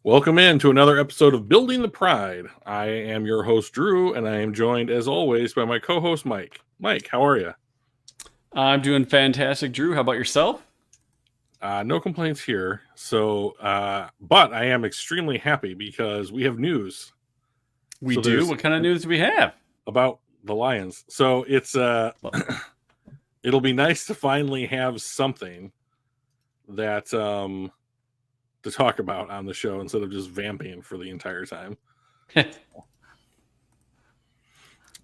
Welcome in to another episode of Building the Pride. I am your host, Drew, and I am joined, as always, by my co-host, Mike. Mike, how are you? I'm doing fantastic, Drew. How about yourself? No complaints here. But I am extremely happy because we have news. We So do. there's What kind of news do we have? about the Lions. So it's Well, it'll be nice to finally have something that to talk about on the show instead of just vamping for the entire time.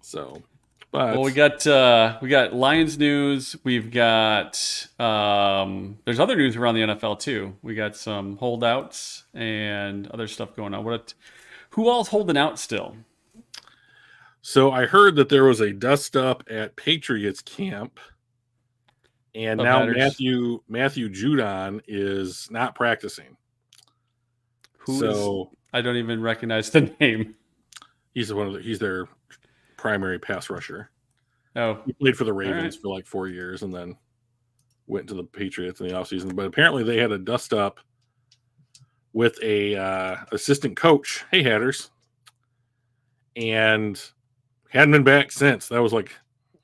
So, but well, we got Lions news. We've got there's other news around the NFL too. We got some holdouts and other stuff going on. Who all's holding out still? So I heard that there was a dust up at Patriots camp, and Of now Hatters. Matthew Judon is not practicing. I don't even recognize the name. He's their primary pass rusher. Oh, He played for the Ravens for like 4 years and then went to the Patriots in the offseason. But apparently they had a dust up with a assistant coach. Hey, Hatters. And hadn't been back since. That was like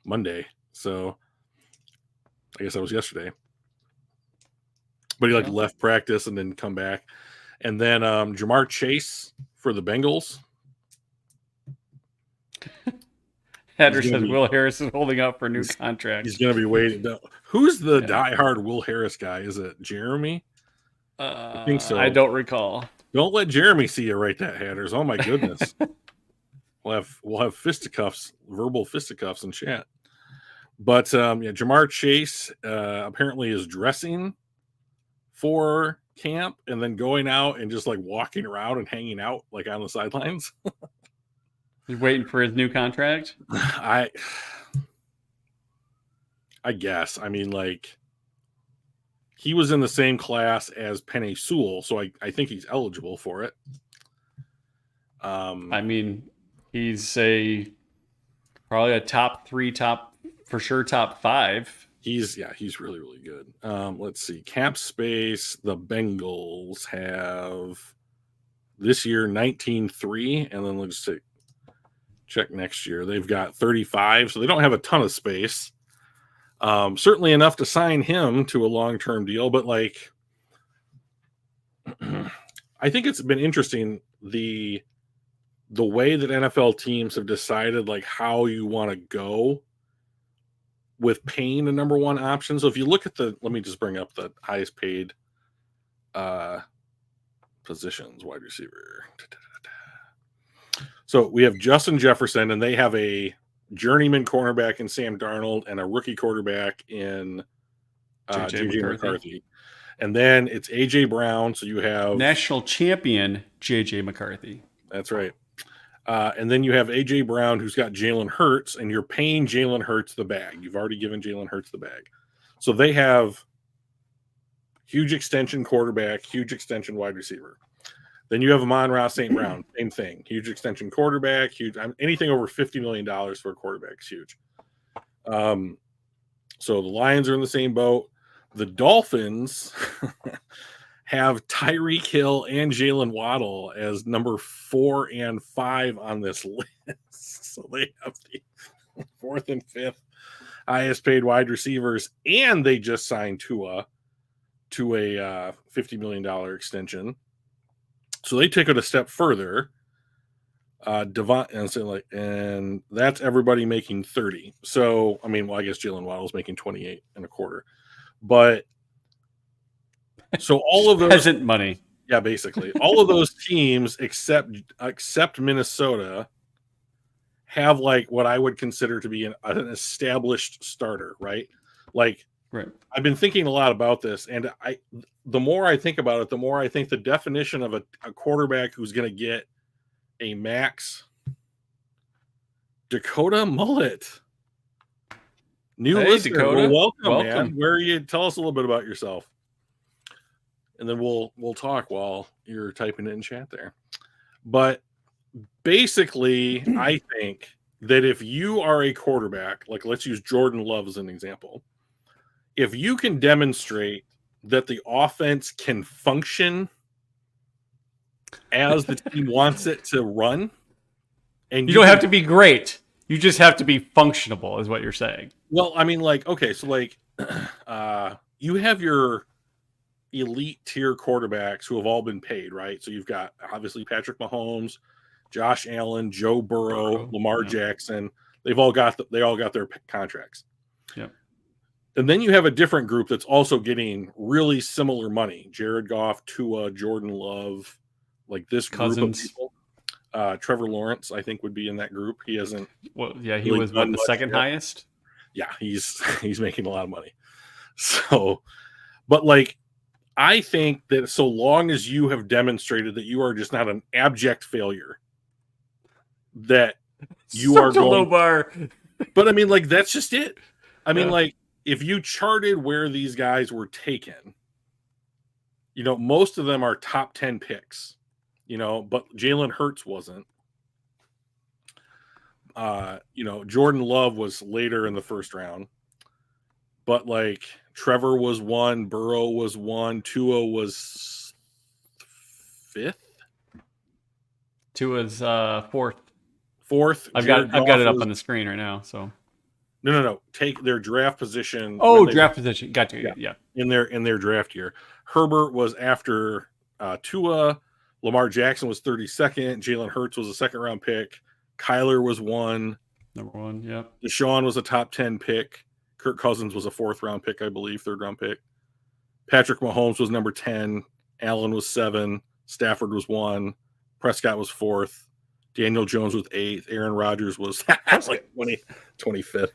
Monday. So I guess that was yesterday. But he left practice and then come back. And then Jamar Chase for the Bengals. Hatter says Will Harris is holding out for a new contract. He's going to be waiting. Who's the diehard Will Harris guy? Is it Jeremy? I think so. I don't recall. Don't let Jeremy see you write that, Hatters. Oh my goodness. We'll have fisticuffs, verbal fisticuffs in chat. But Jamar Chase apparently is dressing for camp and then going out and just like walking around and hanging out like on the sidelines. He's waiting for his new contract. I guess. I mean, like, he was in the same class as Penny Sewell, so I think he's eligible for it. I mean, he's probably a top 5. He's really, really good. Let's see. Cap space, the Bengals have this year 19-3, and then let's check next year. They've got 35, so they don't have a ton of space. Certainly enough to sign him to a long-term deal, but like I think it's been interesting the way that NFL teams have decided like how you want to go with paying a number one option. So if you look at let me just bring up the highest paid positions, wide receiver. So we have Justin Jefferson, and they have a journeyman cornerback in Sam Darnold and a rookie quarterback in J.J. McCarthy. And then it's A.J. Brown. So you have national champion J.J. McCarthy. That's right. And then you have A.J. Brown, who's got Jalen Hurts, and you're paying Jalen Hurts the bag. You've already given Jalen Hurts the bag. So they have huge extension quarterback, huge extension wide receiver. Then you have Amon-Ra St. Brown, same thing. Huge extension quarterback, anything over $50 million for a quarterback is huge. So the Lions are in the same boat. The Dolphins have Tyreek Hill and Jalen Waddle as number 4 and 5 on this list. So they have the 4th and 5th highest paid wide receivers, and they just signed Tua to a $50 million extension. So they take it a step further. And that's everybody making 30. So I mean, well, I guess Jalen Waddle's making 28 and a quarter. But so all of those peasant money. Yeah, basically. All of those teams except Minnesota have like what I would consider to be an established starter, right? Like, right. I've been thinking a lot about this, and the more I think about it, the more I think the definition of a quarterback who's going to get a max. Dakota Mullet. New listener. Dakota. Well, welcome, man. Where are you? Tell us a little bit about yourself. And then we'll talk while you're typing it in chat there. But basically, I think that if you are a quarterback, like let's use Jordan Love as an example, if you can demonstrate that the offense can function as the team wants it to run. And You don't have to be great. You just have to be functionable, is what you're saying. Well, I mean, like, okay, so like, you have your elite tier quarterbacks who have all been paid, right? So you've got obviously Patrick Mahomes, Josh Allen, Joe Burrow, Lamar Jackson. They all got their contracts. Yep. And then you have a different group that's also getting really similar money. Jared Goff, Tua, Jordan Love, like this Cousins. group of people. Trevor Lawrence, I think, would be in that group. He hasn't. Well, yeah, he was the second highest. Yeah, he's making a lot of money. So, but like, I think that so long as you have demonstrated that you are just not an abject failure, that you are going, low bar. But I mean, like, that's just it. I mean, like, if you charted where these guys were taken, most of them are top 10 picks. But Jalen Hurts wasn't. Jordan Love was later in the first round. But like Trevor was 1, Burrow was 1, Tua was 5th. Tua's 4th. 4th. I've got it up on the screen right now. So no. Take their draft position. Oh, draft position. Got you. Yeah. In their draft year, Herbert was after Tua. Lamar Jackson was 32nd. Jalen Hurts was a second round pick. Kyler was 1. Number 1, yep. Deshaun was a top 10 pick. Kirk Cousins was a 4th round pick, I believe, 3rd round pick. Patrick Mahomes was number 10. Allen was 7. Stafford was 1. Prescott was 4th. Daniel Jones was 8th. Aaron Rodgers was like 25th.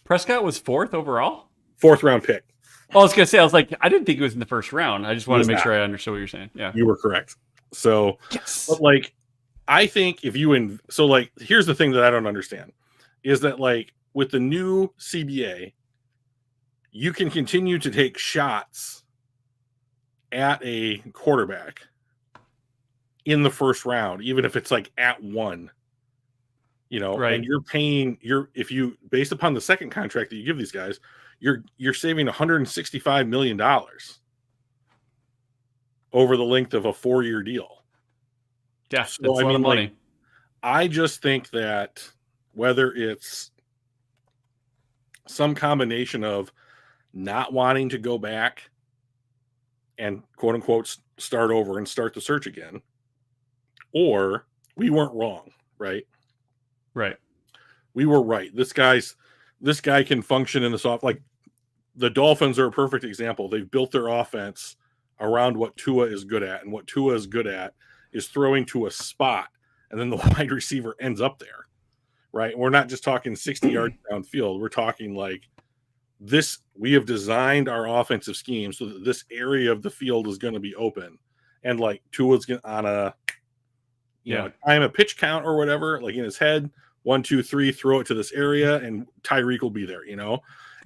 Prescott was 4th overall? 4th round pick. Well, I was going to say, I didn't think it was in the first round. I just wanted to make sure I understood what you're saying. Yeah. You were correct. So, yes. But like, I think if you so like, here's the thing that I don't understand is that like with the new CBA, you can continue to take shots at a quarterback in the first round, even if it's like at 1, right. And you're paying if you based upon the second contract that you give these guys, you're saving $165 million over the length of a 4-year deal. Yeah, so, that's a lot of money. Like, I just think that whether it's some combination of not wanting to go back and quote unquote start over and start the search again, or we weren't wrong, right? Right. We were right. This guy can function in the soft. Like the Dolphins are a perfect example. They've built their offense around what Tua is good at, and what Tua is good at is throwing to a spot, and then the wide receiver ends up there, right? We're not just talking 60 yards downfield. We're talking like this. We have designed our offensive scheme so that this area of the field is going to be open, and like Tua's on a, time a pitch count or whatever, like in his head, 1, 2, 3, throw it to this area, and Tyreek will be there,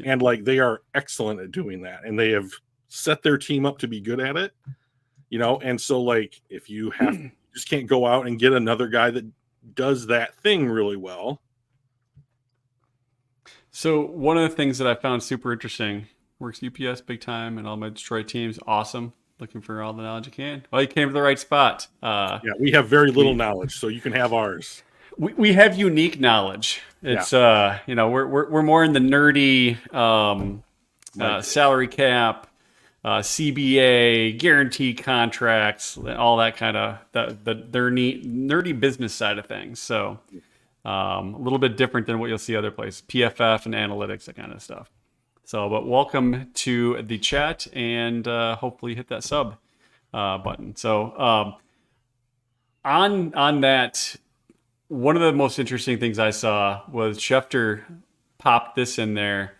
and like they are excellent at doing that, and they have set their team up to be good at it. And so like if you just can't go out and get another guy that does that thing really well. So one of the things that I found super interesting, works UPS big time and all my Detroit teams, awesome. Looking for all the knowledge you can. Well, you came to the right spot. We have very little knowledge, so you can have ours. We have unique knowledge. It's we're more in the nerdy salary cap, CBA, guarantee contracts, all that kind of the nerdy business side of things. So a little bit different than what you'll see other places, PFF and analytics, that kind of stuff. So, but welcome to the chat, and hopefully hit that sub button. So on that, one of the most interesting things I saw was Schefter popped this in there.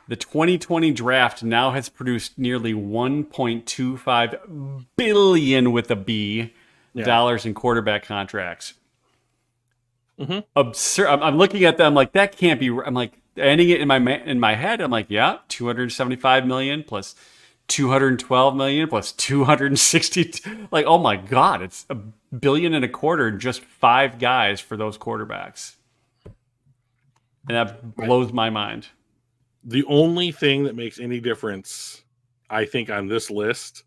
The 2020 draft now has produced nearly 1.25 billion with a B dollars in quarterback contracts. Mm-hmm. Absurd. I'm looking at them like that can't be. I'm like ending it in my head. I'm like, yeah, 275 million plus 212 million plus 260. Like, oh my god, it's $1.25 billion just 5 guys for those quarterbacks, and that blows my mind. The only thing that makes any difference, I think, on this list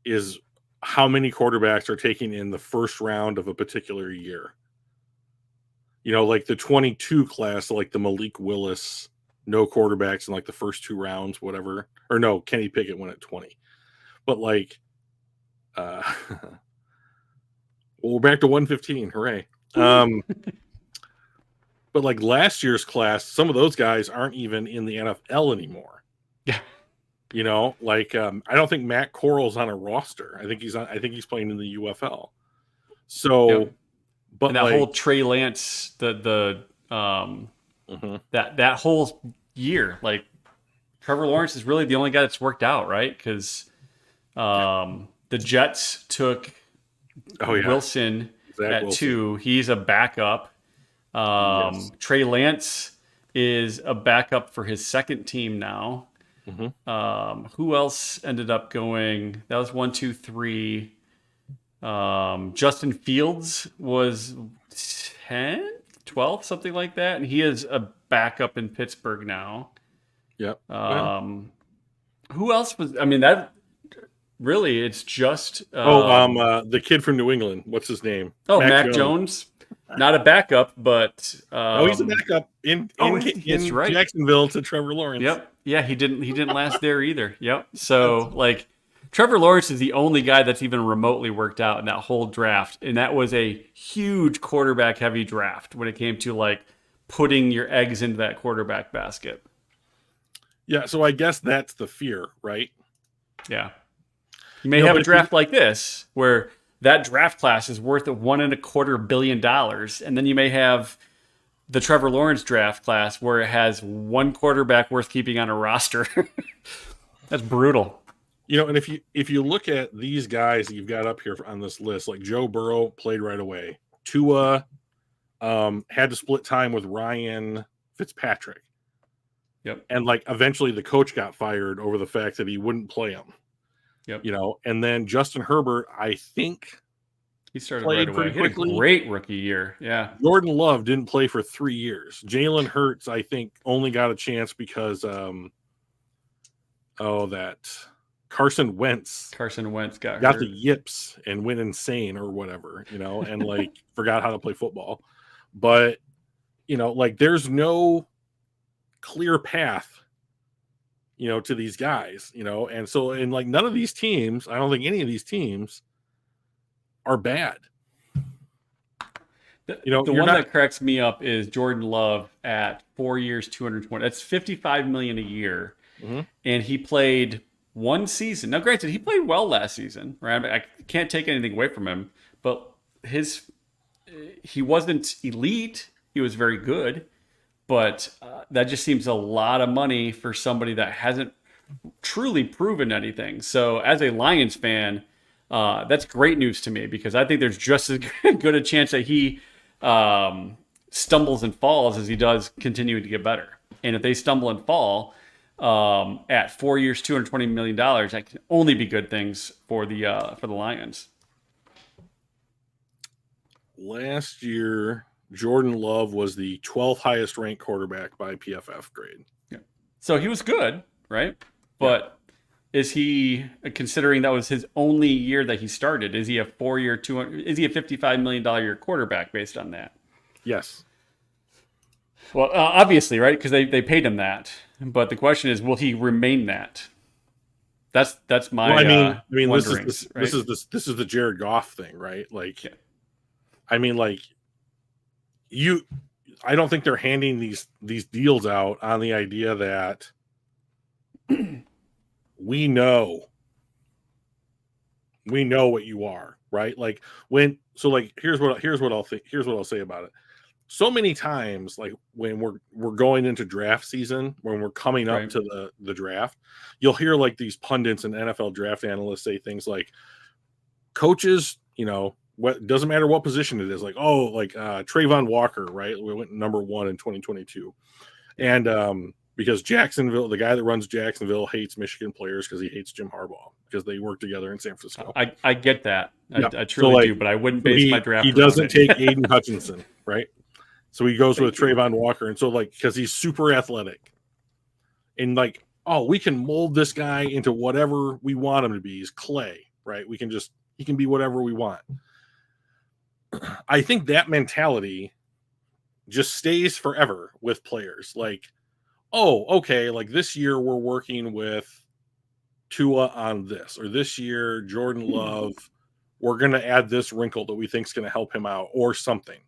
is how many quarterbacks are taken in the first round of a particular year. You know, like the 22 class, like the Malik Willis, no quarterbacks in like the first 2 rounds, whatever. Or no, Kenny Pickett went at 20. But like, well, we're back to 115. Hooray. But like last year's class, some of those guys aren't even in the NFL anymore. Yeah. You know, like I don't think Matt Corral's on a roster. I think he's playing in the UFL. So, Yep. but and that like, whole Trey Lance, that whole year, like Trevor Lawrence is really the only guy that's worked out, right? Because the Jets took Wilson at Wilson. 2. He's a backup. Yes. Trey Lance is a backup for his second team now. Who else ended up going? That was 1, 2, 3. Justin Fields was 10, 12, something like that, and he is a backup in Pittsburgh now. Yep. Who else was? I mean, that really, it's just the kid from New England. What's his name? Mac Jones. Not a backup, but he's a backup in right. Jacksonville to Trevor Lawrence. Yep. Yeah, he didn't last there either. Yep. So like Trevor Lawrence is the only guy that's even remotely worked out in that whole draft, and that was a huge quarterback heavy draft when it came to like putting your eggs into that quarterback basket. Yeah, so I guess that's the fear, right? Yeah. You may have a draft like this where that draft class is worth $1.25 billion. And then you may have the Trevor Lawrence draft class where it has one quarterback worth keeping on a roster. That's brutal. You know, and if you look at these guys that you've got up here on this list, like Joe Burrow played right away. Tua had to split time with Ryan Fitzpatrick. Yep. And like eventually the coach got fired over the fact that he wouldn't play him. Yep. You know, and then Justin Herbert, I think he started right away. He had a great rookie year. Yeah. Jordan Love didn't play for 3 years. Jalen Hurts, I think, only got a chance because Carson Wentz got hurt. The yips and went insane or whatever, you know, and like forgot how to play football. But, you know, like there's no clear path, you know, to these guys, you know, and so in like none of these teams, I don't think any of these teams are bad. You know, the one that cracks me up is Jordan Love at 4 years, 220. That's $55 million a year, and he played one season. Now, granted, he played well last season, right? I can't take anything away from him, but he wasn't elite. He was very good, but that just seems a lot of money for somebody that hasn't truly proven anything. So, as a Lions fan, that's great news to me because I think there's just as good a chance that he stumbles and falls as he does continuing to get better. And if they stumble and fall at 4 years, $220 million, that can only be good things for the Lions. Last year, Jordan Love was the 12th highest ranked quarterback by PFF grade. Yeah. So he was good, right? But is he, considering that was his only year that he started, is he a 4 year, is he a $55 million year quarterback based on that? Yes. Well, obviously, right? Because they paid him that. But the question is, will he remain that? That's my. Well, I mean, this right? is the Jared Goff thing, right? Like, I mean, like I don't think they're handing these deals out on the idea that we know what you are, right? Like here's what I'll say about it. So many times, like when we're going into draft season, when we're coming up to the draft, you'll hear like these pundits and NFL draft analysts say things like, coaches, you know, what doesn't matter what position it is, like Trayvon Walker, right? We went number 1 in 2022, and because Jacksonville, the guy that runs Jacksonville, hates Michigan players because he hates Jim Harbaugh because they work together in San Francisco. I get that, I truly do, but I wouldn't base my draft. He doesn't take Aiden Hutchinson, right? So he goes with Trayvon Walker, and so like because he's super athletic, and like we can mold this guy into whatever we want him to be. He's clay, right? He can be whatever we want. I think that mentality just stays forever with players. Like, oh, okay, like this year we're working with Tua on this, or this year Jordan Love, we're going to add this wrinkle that we think is going to help him out, or something.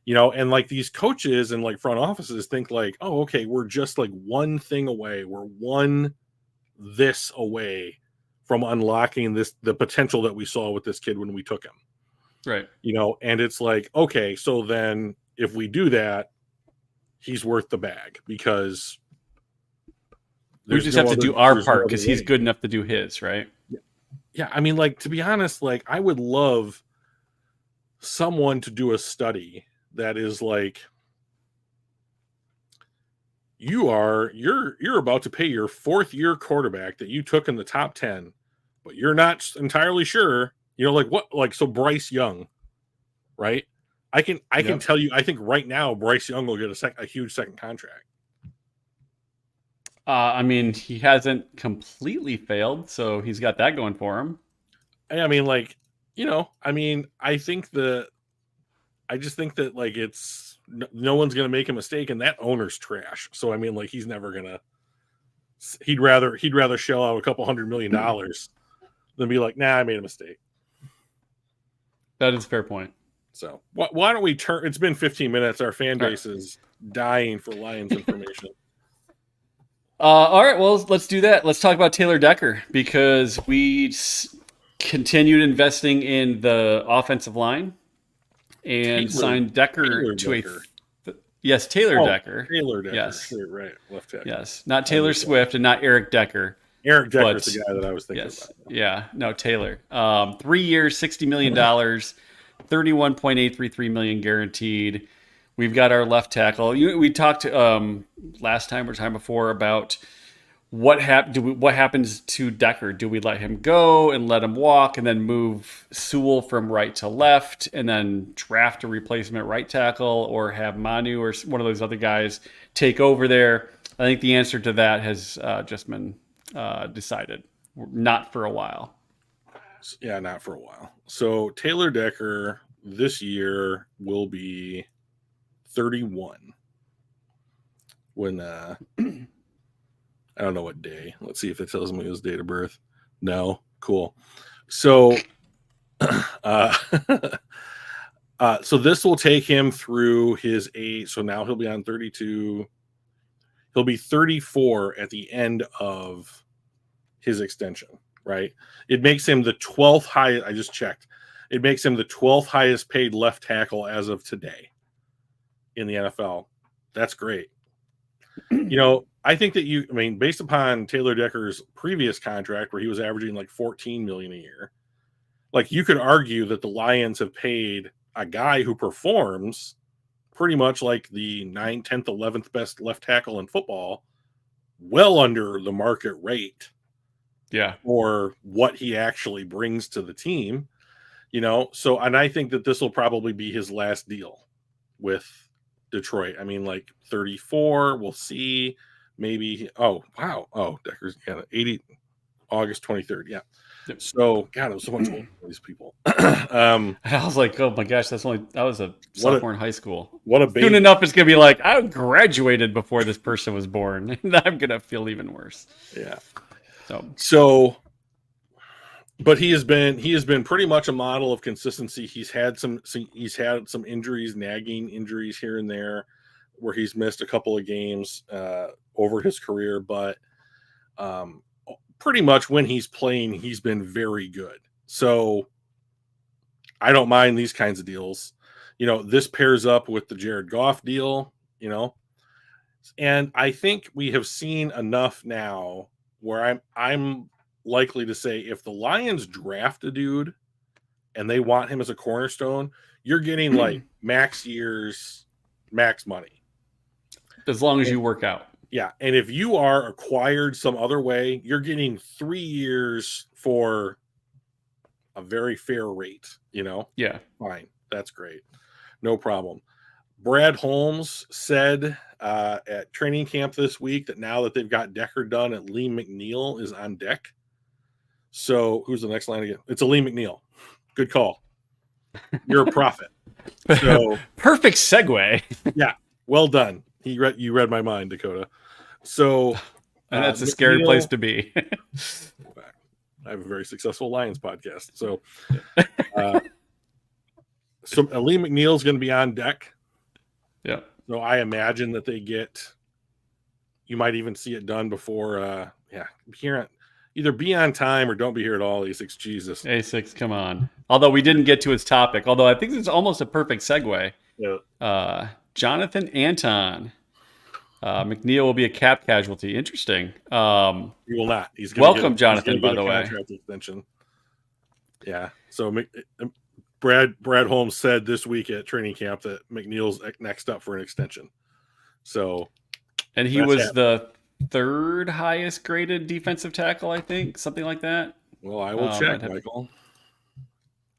And like these coaches and like front offices think like, oh, okay, we're just like one thing away. We're one this away from unlocking the potential that we saw with this kid when we took him. Right. And it's like, okay, so then if we do that, he's worth the bag, because we just have to do our part because he's good enough to do his, right? Yeah. I mean, like, to be honest, like, I would love someone to do a study that is like, you're about to pay your 4th year quarterback that you took in the top 10, but you're not entirely sure, like what, like, so Bryce Young, right? I can tell you, I think right now Bryce Young will get a huge second contract. I mean, he hasn't completely failed, so he's got that going for him. I mean, like, I just think that like it's no one's gonna make a mistake, and that owner's trash. So I mean, like, he's never gonna. He'd rather shell out a couple $100 million than be like, nah, I made a mistake. That is a fair point. So why don't we turn? It's been 15 minutes. Our fan base is dying for Lions information. All right, well, let's do that. Let's talk about Taylor Decker, because we continued investing in the offensive line and signed Decker to Decker. Taylor Decker. Taylor Decker. Yes. Sure, right. Left tackle. Yes. Not Taylor Swift and not Eric Decker. Eric Decker's the guy that I was thinking about. Yeah. No, Taylor. 3 years, $60 million, $31.833 million guaranteed. We've got our left tackle. We talked last time or time before about what happens to Decker. Do we let him go and let him walk, and then move Sewell from right to left, and then draft a replacement right tackle, or have Manu or one of those other guys take over there? I think the answer to that has just been decided. Not for a while. Yeah, not for a while. So Taylor Decker this year will be 31 when I don't know what day. Let's see if it tells me his date of birth. No. Cool. So so this will take him through his age. So now he'll be on 32. He'll be 34 at the end of his extension, right? It makes him the 12th highest. I just checked. It makes him the 12th highest paid left tackle as of today in the NFL. That's great. I think that based upon Taylor Decker's previous contract, where he was averaging like $14 million a year, like, you could argue that the Lions have paid a guy who performs pretty much like the 9th, 10th, 11th best left tackle in football, well under the market rate. Yeah. Or what he actually brings to the team, So, and I think that this will probably be his last deal with Detroit. I mean, like 34, we'll see. Maybe. Oh, wow. Oh, Decker's 80 August 23rd. Yeah. Yep. So, God, it was so much older for these people. I was like, oh my gosh, that was a sophomore in high school. What a baby. Soon enough, it's gonna be like, I graduated before this person was born, and I'm gonna feel even worse. Yeah. So, but he has been pretty much a model of consistency. He's had some injuries, nagging injuries here and there, where he's missed a couple of games over his career, but pretty much when he's playing, he's been very good. So I don't mind these kinds of deals. This pairs up with the Jared Goff deal, and I think we have seen enough now where I'm likely to say, if the Lions draft a dude and they want him as a cornerstone, you're getting like max years, max money. As long as you work out. Yeah. And if you are acquired some other way, you're getting 3 years for a very fair rate, Yeah. Fine. That's great. No problem. Brad Holmes said at training camp this week that now that they've got Decker done, Lee McNeil is on deck. So who's the next line again? It's Lee McNeil. Good call. You're a prophet. So perfect segue. Yeah, well done. You read my mind, Dakota. So and that's a scary place to be. I have a very successful Lions podcast. So so Lee McNeil's going to be on deck. Yeah. So I imagine that they get. You might even see it done before. Either be on time or don't be here at all. A6, Jesus. A6, come on. Although we didn't get to his topic. Although I think it's almost a perfect segue. Yeah. Jonathan Anton. McNeil will be a cap casualty. Interesting. He will not. He's going welcome, Jonathan, by the way. Contract extension. Yeah. So Brad Holmes said this week at training camp that McNeil's next up for an extension. So, and he was the third highest graded defensive tackle, I think, something like that. Well, I will check, Michael.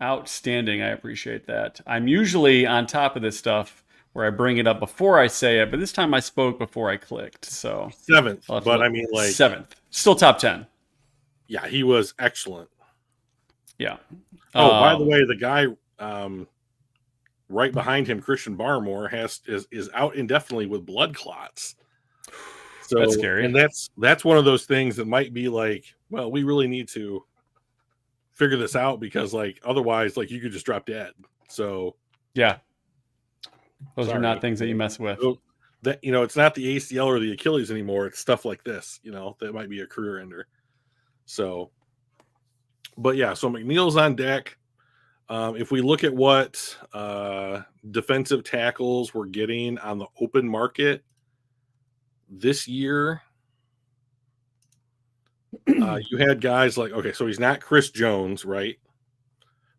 Outstanding. I appreciate that. I'm usually on top of this stuff where I bring it up before I say it, but this time I spoke before I clicked. So 7th, but I mean, like 7th, still top 10. Yeah, he was excellent. Yeah. Oh, by the way, the guy right behind him, Christian Barmore, is out indefinitely with blood clots. So that's scary. And that's one of those things that might be like, well, we really need to figure this out because, like, otherwise, like, you could just drop dead. So yeah, those are not things that you mess with. That it's not the ACL or the Achilles anymore. It's stuff like this, that might be a career ender. So, but yeah, so McNeil's on deck. If we look at what defensive tackles we're getting on the open market this year, you had guys like, okay, so he's not Chris Jones, right?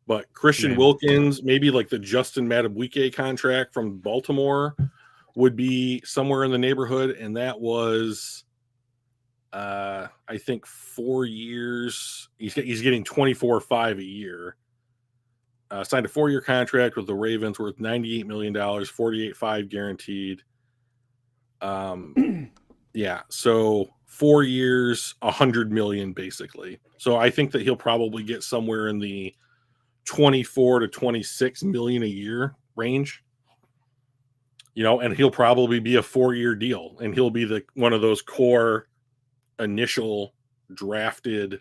But Christian Wilkins, maybe like the Justin Madubuike contract from Baltimore would be somewhere in the neighborhood. And that was, I think, 4 years. He's getting $24.5 a year. Signed a 4-year contract with the Ravens worth $98 million, $48.5 guaranteed. Yeah, so 4 years, $100 million basically. So I think that he'll probably get somewhere in the 24 to 26 million a year range. And he'll probably be a 4-year deal, and he'll be one of those core initial drafted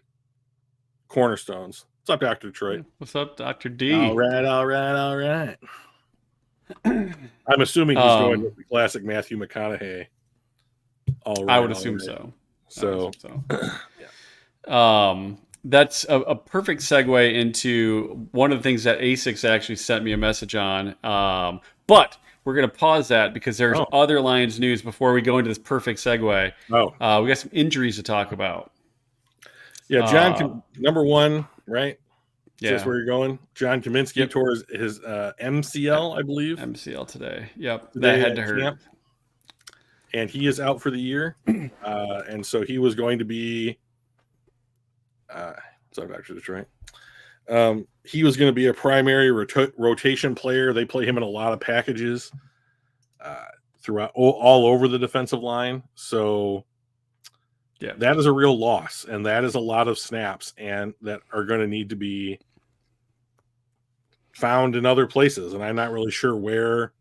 cornerstones. What's up, Dr. Detroit? What's up, Dr. D? All right. I'm assuming he's going with the classic Matthew McConaughey. All right. I would assume so. So, yeah. That's a perfect segue into one of the things that A6 actually sent me a message on. But we're going to pause that because there's other Lions news before we go into this perfect segue. We got some injuries to talk about. Yeah, John, number one, right? Yeah. That's where you're going. John Kaminsky tore his MCL, I believe. MCL today. Yep. Today that had to hurt. Camp. And he is out for the year. And so he was going to be sorry, Dr. Detroit. He was going to be a primary rotation player. They play him in a lot of packages throughout all over the defensive line. So yeah, that is a real loss, and that is a lot of snaps, and that are going to need to be found in other places. And I'm not really sure where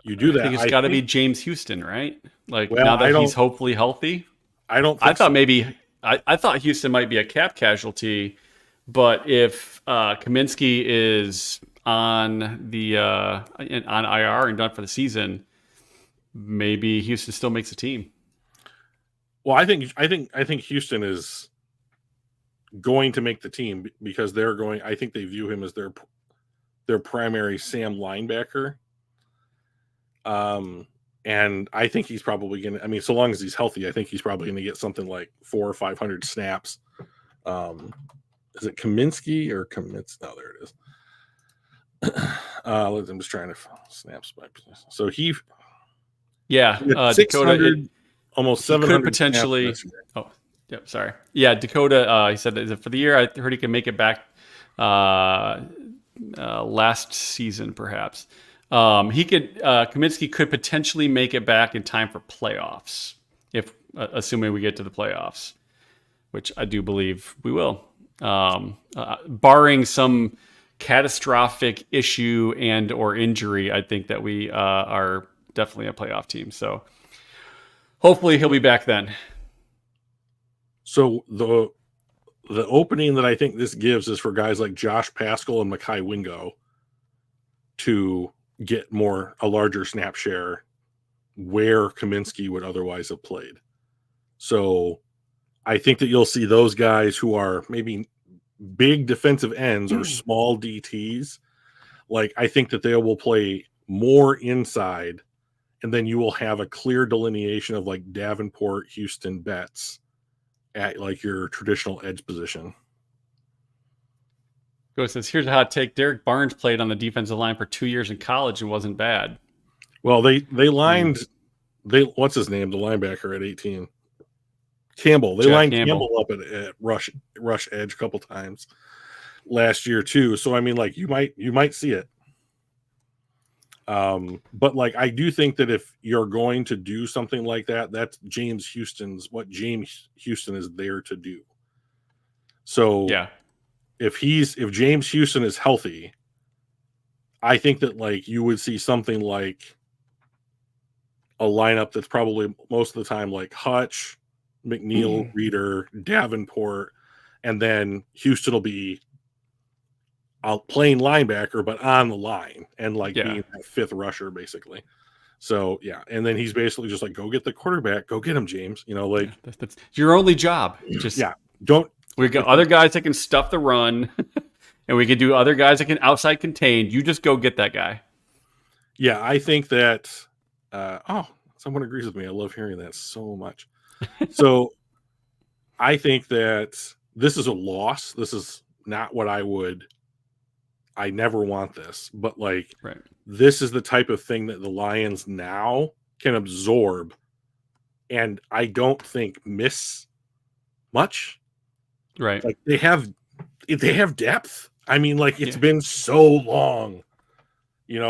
you do that. I think it's got to be James Houston, right? Like, well, now that he's hopefully healthy. I thought Houston might be a cap casualty, but if Kaminsky is on the on IR and done for the season, maybe Houston still makes a team. Well, I think Houston is going to make the team because they're going. I think they view him as their primary Sam linebacker. And I think he's probably going to. I mean, so long as he's healthy, I think he's probably going to get something like 400 or 500 snaps. Is it Kaminsky or Kaminsky? No, there it is. I'm just trying to snaps by position. So Dakota. Almost 700 could potentially. Oh, yeah. Sorry. Yeah, Dakota. He said that for the year. I heard he could make it back last season, perhaps. Kaminsky could potentially make it back in time for playoffs, if assuming we get to the playoffs, which I do believe we will. Barring some catastrophic issue and or injury, I think that we are definitely a playoff team. So hopefully he'll be back then. So the opening that I think this gives is for guys like Josh Pascal and Mekhi Wingo to get a larger snap share where Kaminsky would otherwise have played. So I think that you'll see those guys who are maybe big defensive ends or small DTs. Like, I think that they will play more inside, and then you will have a clear delineation of like Davenport, Houston, Betts at like your traditional edge position. Go says, here's a hot take. Derek Barnes played on the defensive line for 2 years in college and wasn't bad. Well, they lined what's his name, the linebacker at 18, Campbell. They lined Campbell up at rush edge a couple times last year too. So I mean, like you might see it. But like I do think that if you're going to do something like that, that's what James Houston is there to do. So yeah, if James Houston is healthy, I think that like you would see something like a lineup that's probably most of the time like Hutch, McNeil, Reeder, Davenport, and then Houston will be out playing linebacker, but on the line and like being that fifth rusher basically. So yeah, and then he's basically just like, go get the quarterback, go get him, James. You know, like that's your only job. Just we got other guys that can stuff the run, and we can do other guys that can outside contain. You just go get that guy. Yeah, I think that. Someone agrees with me. I love hearing that so much. So I think that this is a loss. This is not what I never want this, but like this is the type of thing that the Lions now can absorb, and I don't think miss much. Right. Like they have depth. I mean, like it's been so long,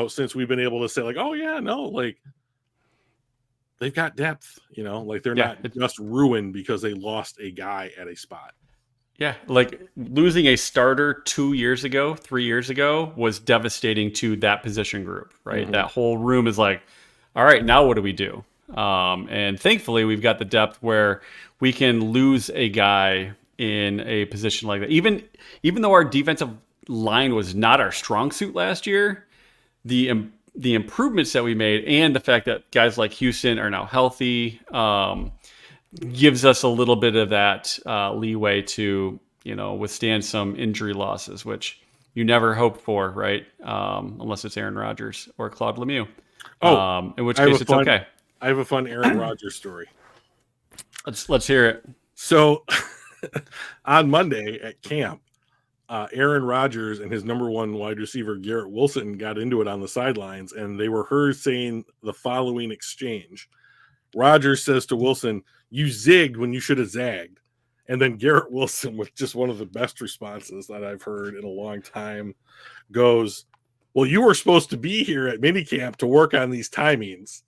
since we've been able to say like, oh yeah, no, like they've got depth, like they're not just ruined because they lost a guy at a spot. Yeah, like losing a starter 3 years ago was devastating to that position group, right? Mm-hmm. That whole room is like, all right, now what do we do? And thankfully, we've got the depth where we can lose a guy in a position like that. Even though our defensive line was not our strong suit last year, the improvements that we made and the fact that guys like Houston are now healthy gives us a little bit of that leeway to, withstand some injury losses, which you never hope for, right? Unless it's Aaron Rodgers or Claude Lemieux. In which case it's okay. I have a fun Aaron Rodgers story. Let's hear it. So on Monday at camp, Aaron Rodgers and his number one wide receiver, Garrett Wilson, got into it on the sidelines, and they were heard saying the following exchange. Rodgers says to Wilson, "You zigged when you should have zagged." And then Garrett Wilson, with just one of the best responses that I've heard in a long time, goes, "Well, you were supposed to be here at minicamp to work on these timings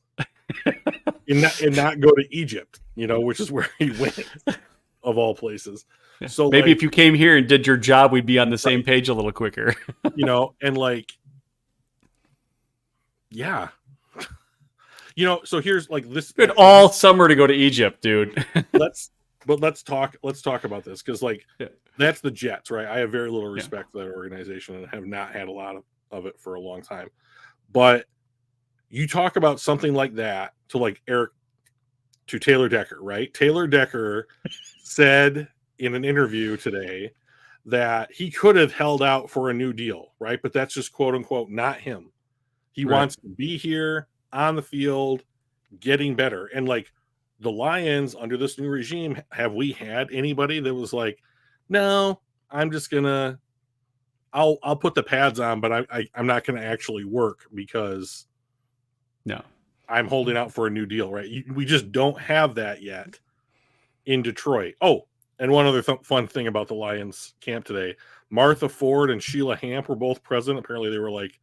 and not go to Egypt, which is where he went, of all places." So maybe if you came here and did your job, we'd be on the same page a little quicker. And like, yeah. So here's like this. We had all summer to go to Egypt, dude. let's talk about this because like that's the Jets, right? I have very little respect for that organization and have not had a lot of it for a long time. But you talk about something like that to Taylor Decker, right? Taylor Decker said in an interview today that he could have held out for a new deal, right? But that's just quote unquote not him. He wants to be here on the field, getting better. And like the Lions under this new regime, have we had anybody that was like, no, I'm just gonna I'll put the pads on, but I'm not gonna actually work because I'm holding out for a new deal, right? We just don't have that yet in Detroit. Oh, and one other fun thing about the Lions camp today, Martha Ford and Sheila Hamp were both present. Apparently they were like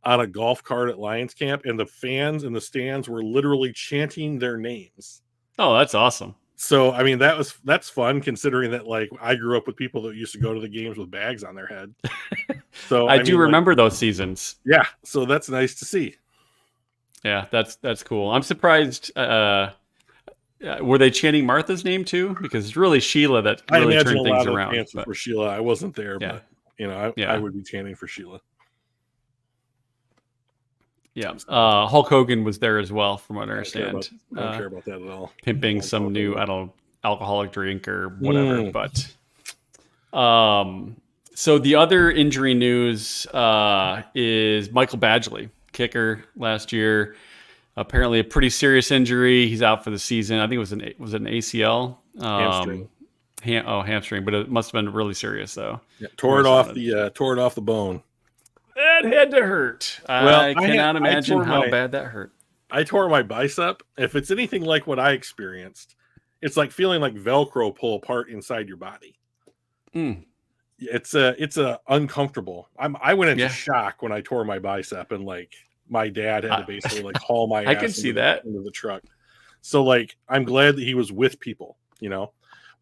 on a golf cart at Lions camp, and the fans in the stands were literally chanting their names. Oh, that's awesome. So I mean that's fun considering that like I grew up with people that used to go to the games with bags on their head. So I I do mean, remember those seasons. yeah, so that's nice to see. Yeah, that's cool. I'm surprised. Were they chanting Martha's name too? Because it's really Sheila that I really imagine a turned things lot of around. chances for Sheila. I wasn't there, Yeah. but you know, I would be chanting for Sheila. Yeah, Hulk Hogan was there as well, from what I understand. I don't care about that at all. Pimping some new, I don't know, alcoholic drink or whatever. But so the other injury news is Michael Badgley, kicker last year. Apparently a pretty serious injury. He's out for the season. I think it was an ACL. Hamstring. Hamstring, but it must have been really serious though. Yeah, tore it off the bone. That had to hurt. Well, I cannot imagine how bad that hurt. I tore my bicep. If it's anything like what I experienced, it's like feeling like Velcro pull apart inside your body. It's uncomfortable. I went into shock when I tore my bicep, and like my dad had to basically like haul my ass I can see that into the truck. So like I'm glad that he was with people, you know.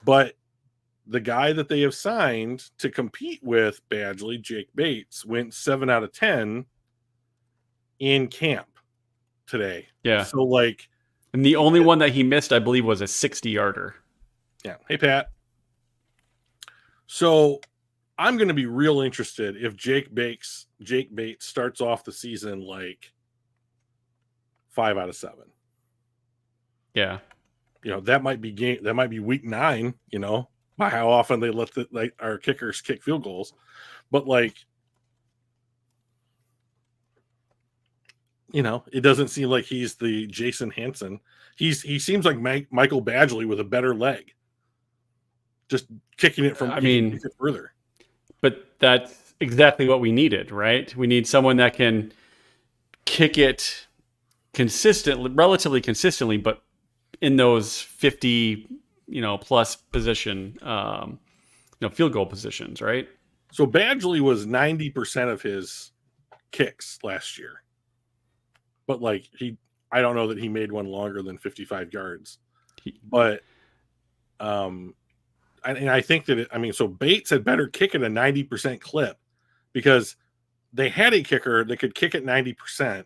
But the guy that they have signed to compete with Badgley, Jake Bates, went 7 out of 10 in camp today. Yeah. So like, and the only one that he missed, I believe, was a 60-yarder. Yeah. Hey, Pat. So I'm going to be real interested if Jake Bates starts off the season like 5 out of 7. Yeah. You know, that might be week 9, you know, by how often they let our kickers kick field goals. But like, you know, it doesn't seem like he's the Jason Hansen. He seems like Michael Badgley with a better leg. Just kicking it further. But that's exactly what we needed, right? We need someone that can kick it relatively consistently, but in those 50, plus position, field goal positions, right? So Badgley was 90% of his kicks last year. But like I don't know that he made one longer than 55 yards. But I think that so Bates had better kick at a 90% clip because they had a kicker that could kick at 90%.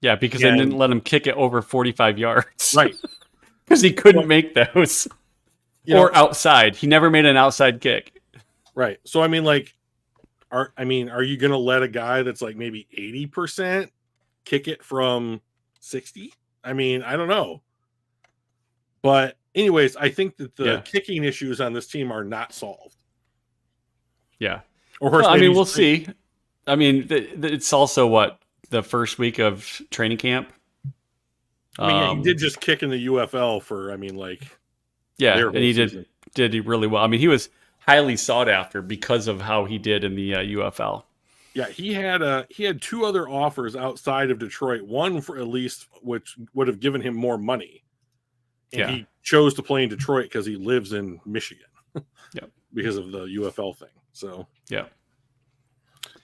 Yeah, because they didn't let him kick it over 45 yards. Right. Because he couldn't make those. Outside. He never made an outside kick. Right. So I mean, like, are you gonna let a guy that's like maybe 80% kick it from 60? I mean, I don't know. But anyways, I think that the kicking issues on this team are not solved. Yeah. Or we'll see. I mean, it's also the first week of training camp. He did just kick in the UFL for, and he did really well. I mean, he was highly sought after because of how he did in the UFL. Yeah, he had 2 other offers outside of Detroit. One for at least, which would have given him more money, and he chose to play in Detroit because he lives in Michigan. Because of the UFL thing. So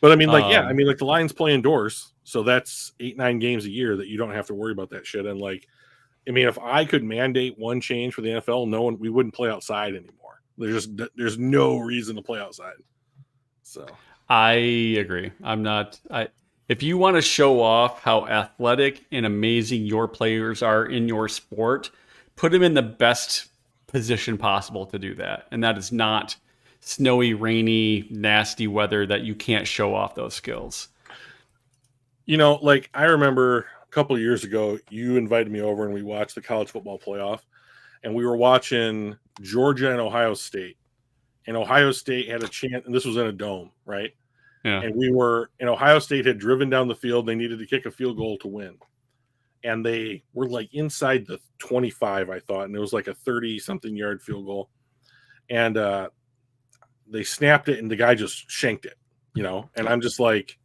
but the Lions play indoors, so that's 8-9 games a year that you don't have to worry about that shit. And if I could mandate one change for the NFL, we wouldn't play outside anymore. There's no reason to play outside. So I agree. If you want to show off how athletic and amazing your players are in your sport, put them in the best position possible to do that. And that is not snowy, rainy, nasty weather that you can't show off those skills. I remember a couple of years ago, you invited me over and we watched the college football playoff, and we were watching Georgia and Ohio State. And Ohio State had a chance, and this was in a dome, right? Yeah. And Ohio State had driven down the field. They needed to kick a field goal to win. And they were like inside the 25, I thought. And it was like a 30-something yard field goal. And they snapped it, and the guy just shanked it, And I'm just like,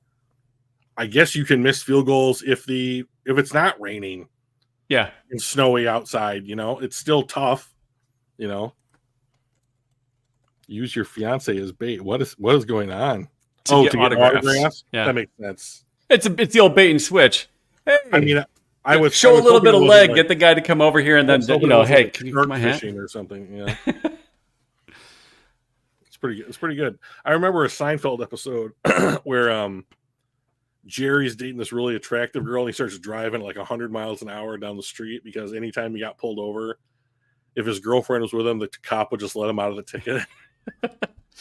I guess you can miss field goals if it's not raining. Yeah. And snowy outside, It's still tough, Use your fiance as bait. What is going on? To get autographs. Yeah. That makes sense. It's the old bait and switch. Hey. Show a little bit of leg, like, get the guy to come over here, and then hey, can you my hat? Fishing or something? Yeah, it's pretty good. It's pretty good. I remember a Seinfeld episode where Jerry's dating this really attractive girl, and he starts driving like 100 miles an hour down the street because anytime he got pulled over, if his girlfriend was with him, the cop would just let him out of the ticket.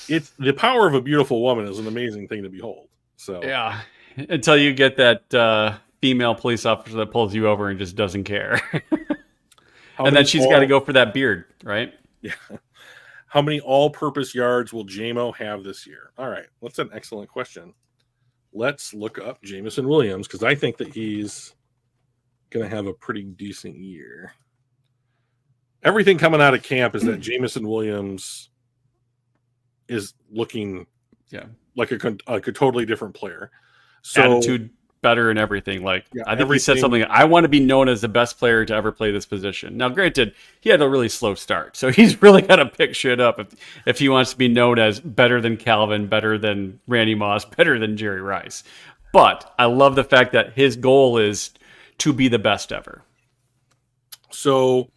It's the power of a beautiful woman is an amazing thing to behold. So yeah, until you get that female police officer that pulls you over and just doesn't care. And then she's got to go for that beard, right? Yeah. How many all-purpose yards will JMO have this year? All right, that's an excellent question. Let's look up Jameson Williams because I think that he's going to have a pretty decent year. Everything coming out of camp is that Jameson Williams is looking like a totally different player. So attitude better and everything. Like I think he said something. I want to be known as the best player to ever play this position. Now, granted, he had a really slow start, so he's really got to pick shit up if he wants to be known as better than Calvin, better than Randy Moss, better than Jerry Rice. But I love the fact that his goal is to be the best ever. So,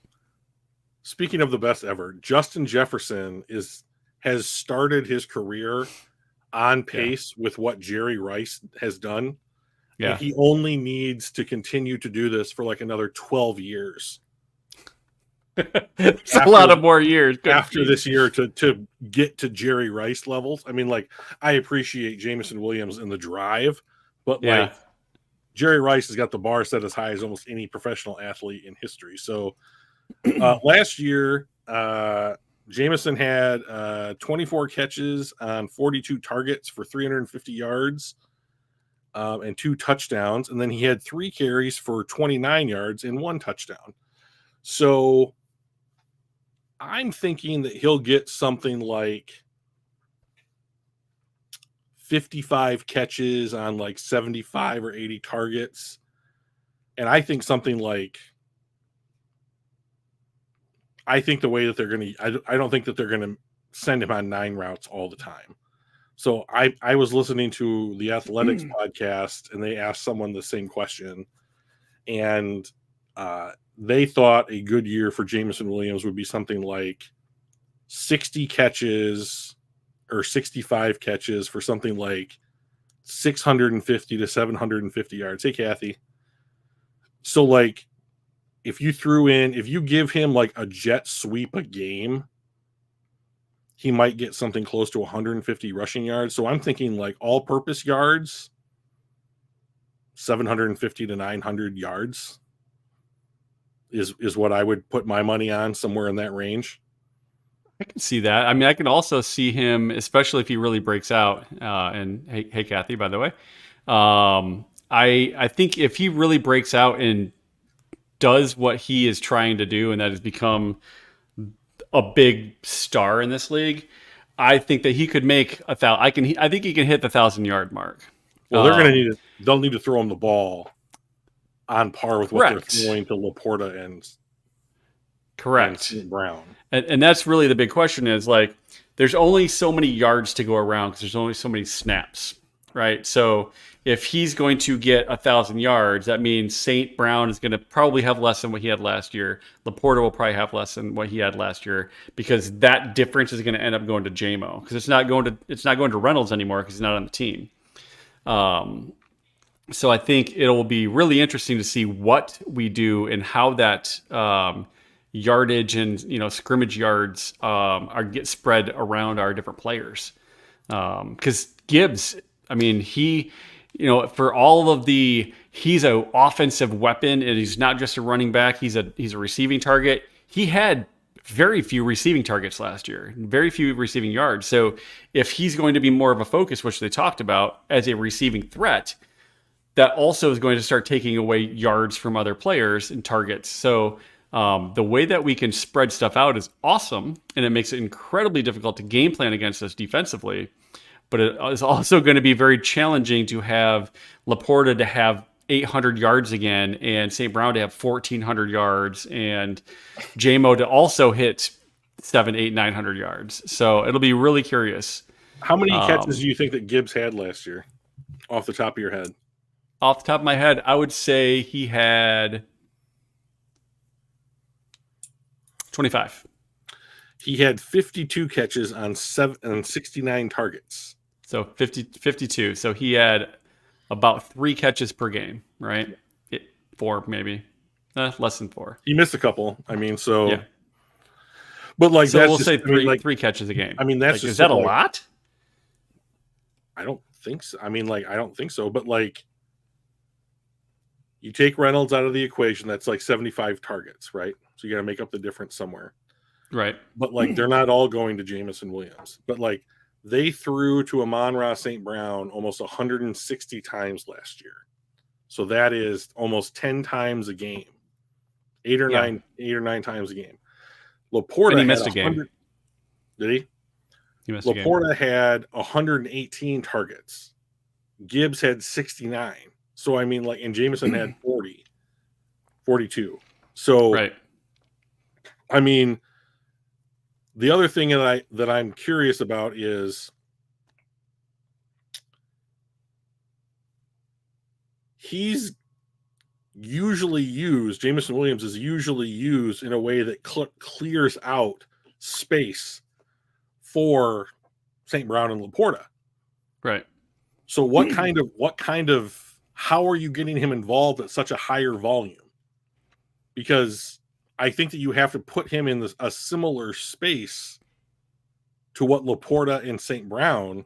speaking of the best ever, Justin Jefferson has started his career on pace with what Jerry Rice has done. Yeah. And he only needs to continue to do this for like another 12 years. It's a lot of more years. After this year to get to Jerry Rice levels. I mean, like, I appreciate Jameson Williams in the drive, but like Jerry Rice has got the bar set as high as almost any professional athlete in history. So last year, Jameson had 24 catches on 42 targets for 350 yards. And 2 touchdowns, and then he had 3 carries for 29 yards and 1 touchdown. So I'm thinking that he'll get something like 55 catches on like 75 or 80 targets. And I think something like, I think the way that they're going to, I don't think that they're going to send him on 9 routes all the time. So I was listening to the Athletics podcast, and they asked someone the same question, and they thought a good year for Jameson Williams would be something like 60 catches or 65 catches for something like 650 to 750 yards. Hey, Kathy. So, like, if you give him like a jet sweep a game, he might get something close to 150 rushing yards. So I'm thinking like all-purpose yards, 750 to 900 yards is what I would put my money on, somewhere in that range. I can see that. I mean, I can also see him, especially if he really breaks out. And hey, Kathy, by the way, I think if he really breaks out and does what he is trying to do, and that is become a big star in this league, I think that he could make 1,000. I think he can hit the 1,000-yard mark. Well, they'll need to throw him the ball on par with what they're throwing to Laporta and Brown. And that's really the big question is, like, there's only so many yards to go around because there's only so many snaps, right? So if he's going to get 1,000 yards, that means St. Brown is going to probably have less than what he had last year. Laporta will probably have less than what he had last year, because that difference is going to end up going to JMO, because it's not going to Reynolds anymore because he's not on the team. So I think it'll be really interesting to see what we do and how that yardage and scrimmage yards get spread around our different players. Because Gibbs, I mean, for all of he's an offensive weapon, and he's not just a running back. He's a receiving target. He had very few receiving targets last year, very few receiving yards. So if he's going to be more of a focus, which they talked about as a receiving threat, that also is going to start taking away yards from other players and targets. So the way that we can spread stuff out is awesome, and it makes it incredibly difficult to game plan against us defensively. But it is also going to be very challenging to have Laporta to have 800 yards again, and St. Brown to have 1,400 yards, and JMO to also hit 700, 800, 900 yards. So it'll be really curious. How many catches do you think that Gibbs had last year, off the top of your head? Off the top of my head, I would say he had 25. He had 52 catches on 69 targets. So 52. So he had about 3 catches per game, right? 4 maybe. Less than 4. He missed a couple. I mean, so Yeah. but like So that's we'll just, say I mean, like, 3 catches a game. I mean, that's like, just is that a like, lot? I don't think so. I mean, like, I don't think so. But like, you take Reynolds out of the equation, that's like 75 targets, right? So you got to make up the difference somewhere. Right. But like, they're not all going to Jamison Williams. But like, they threw to Amon-Ra St. Brown almost 160 times last year. So that is almost 10 times a game, 8 or 9 times a game. Laporta And he had missed a game. 100. Did he? He missed a game. Laporta had 118 targets. Gibbs had 69. So I mean, like, and Jameson had 42. So Right. I mean, the other thing that I'm curious about is he's usually used. Jameson Williams is usually used in a way that clears out space for St. Brown and Laporta. Right. So how are you getting him involved at such a higher volume? Because I think that you have to put him in a similar space to what Laporta and St. Brown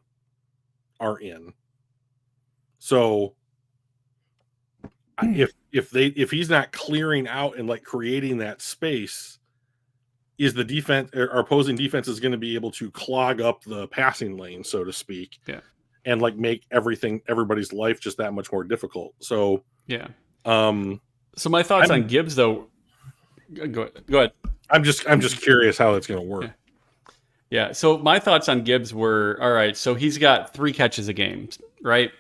are in. So if he's not clearing out and like creating that space, is the defense or opposing defense is going to be able to clog up the passing lane, so to speak, and like make everybody's life just that much more difficult. So yeah. So my thoughts on Gibbs, though. Go ahead. I'm just curious how it's going to work. Yeah. So my thoughts on Gibbs were, all right, so he's got 3 catches a game, right?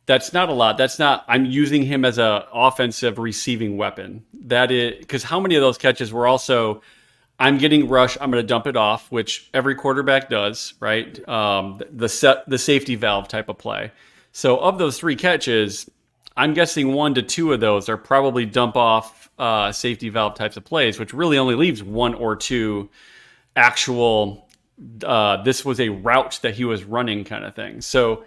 That's not a lot. That's not, I'm using him as a offensive receiving weapon. That is, because how many of those catches were also, I'm getting rushed, I'm going to dump it off, which every quarterback does, right? The safety valve type of play. So of those 3 catches, I'm guessing 1 to 2 of those are probably dump off safety valve types of plays, which really only leaves 1 or 2 actual, this was a route that he was running kind of thing. So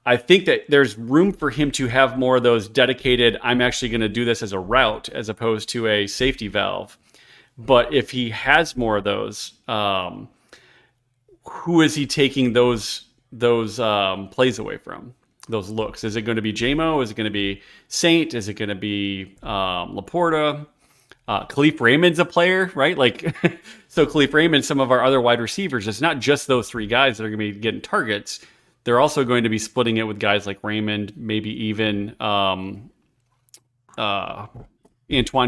I think that there's room for him to have more of those dedicated, I'm actually going to do this as a route as opposed to a safety valve. But if he has more of those, who is he taking those plays away from? Those looks? Is it going to be JMO? Is it going to be Saint? Is it going to be Laporta? Khalif Raymond's a player, right? Like, so Khalif Raymond, some of our other wide receivers, it's not just those 3 guys that are going to be getting targets. They're also going to be splitting it with guys like Raymond, maybe even Antoine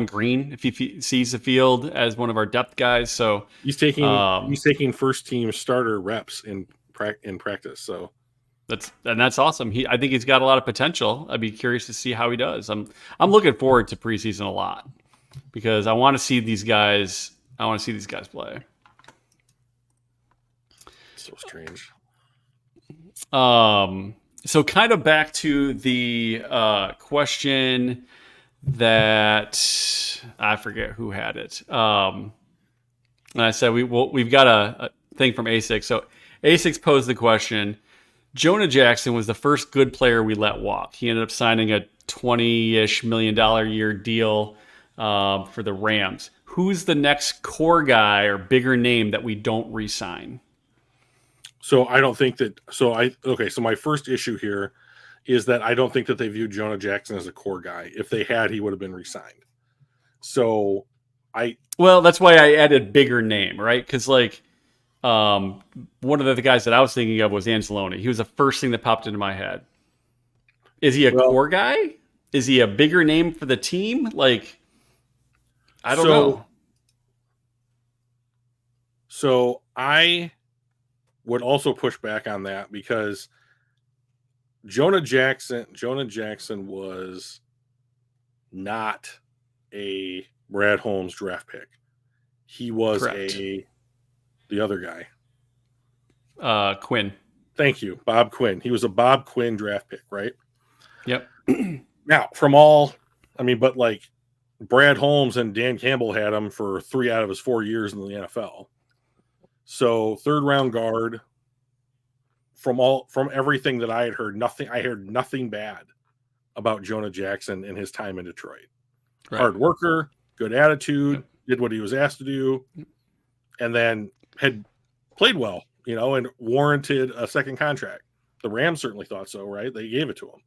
Green, if he sees the field as one of our depth guys. So he's taking first team starter reps in practice. So that's awesome. I think he's got a lot of potential. I'd be curious to see how he does. I'm looking forward to preseason a lot because I want to see these guys. I want to see these guys play. So strange. So kind of back to the question that I forget who had it. And I said we've got a thing from A6. So A6 posed the question: Jonah Jackson was the first good player we let walk. He ended up signing a $20-ish million a year deal for the Rams. Who's the next core guy or bigger name that we don't re-sign? So I don't think that. So my first issue here is that I don't think that they view Jonah Jackson as a core guy. If they had, he would have been re-signed. So that's why I added bigger name, right? Because like one of the guys that I was thinking of was Anzalone. He was the first thing that popped into my head. Is he a core guy? Is he a bigger name for the team? Like, I don't know. So I would also push back on that because Jonah Jackson was not a Brad Holmes draft pick. He was the other guy. Quinn. Thank you. Bob Quinn. He was a Bob Quinn draft pick, right? Yep. Now, but like Brad Holmes and Dan Campbell had him for 3 out of his 4 years in the NFL. So 3rd round guard. From everything that I had heard, I heard nothing bad about Jonah Jackson and his time in Detroit. Right. Hard worker, good attitude, did what he was asked to do, and then had played well, and warranted a second contract. The Rams certainly thought so, right? They gave it to him.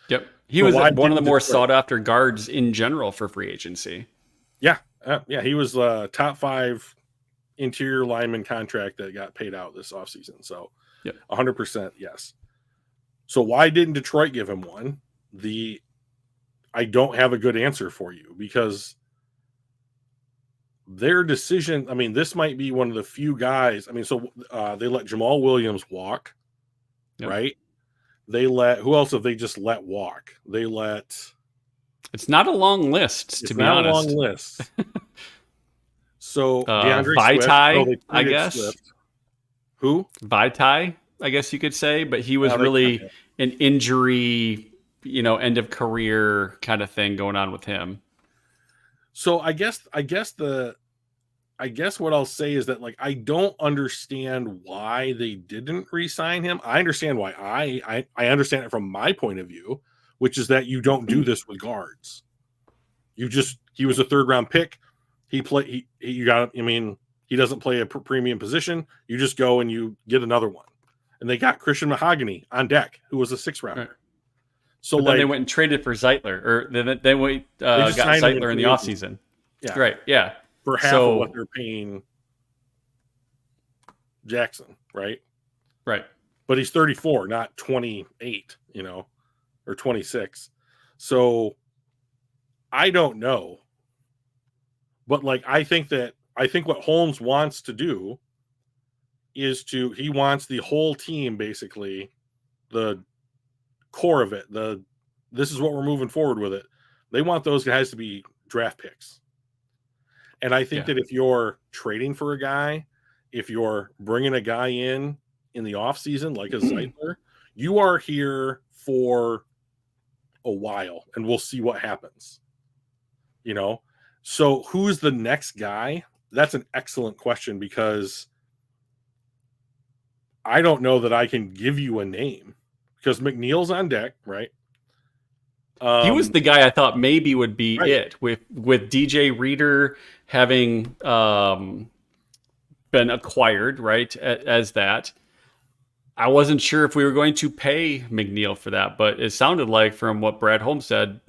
Yep. He was one of the more sought-after guards in general for free agency. Yeah. He was top 5 interior lineman contract that got paid out this offseason. So 100% yes. So why didn't Detroit give him one? I don't have a good answer for you, because their decision, this might be one of the few guys. They let Jamal Williams walk, right? Who else have they just let walk? It's not a long list, to be honest. It's not a long list. So DeAndre Vaitai, Swift, I guess. Swift. Who? Vaitai, I guess you could say, but he was really an injury, end of career kind of thing going on with him. So I guess what I'll say is that, like, I don't understand why they didn't re-sign him. I understand why. I understand it from my point of view, which is that you don't do this with guards. He was a 3rd round pick. He doesn't play a premium position. You just go and you get another one. And they got Christian Mahogany on deck, who was a 6th rounder. Right. So then they went and traded for Zeitler, or they got Zeitler in the offseason. Yeah. Right. Yeah. For half of what they're paying Jackson, right? Right. But he's 34, not 28, or 26. So I don't know. But I think what Holmes wants to do is he wants the whole team, basically, the core of it, this is what we're moving forward with it. They want those guys to be draft picks. And I think that if you're trading for a guy, if you're bringing a guy in the offseason, like a Zeitler, you are here for a while, and we'll see what happens. So who's the next guy? That's an excellent question, because I don't know that I can give you a name, because McNeil's on deck, right? He was the guy I thought maybe would be it, with DJ Reader having been acquired, right, as that. I wasn't sure if we were going to pay McNeil for that, but it sounded like, from what Brad Holmes said,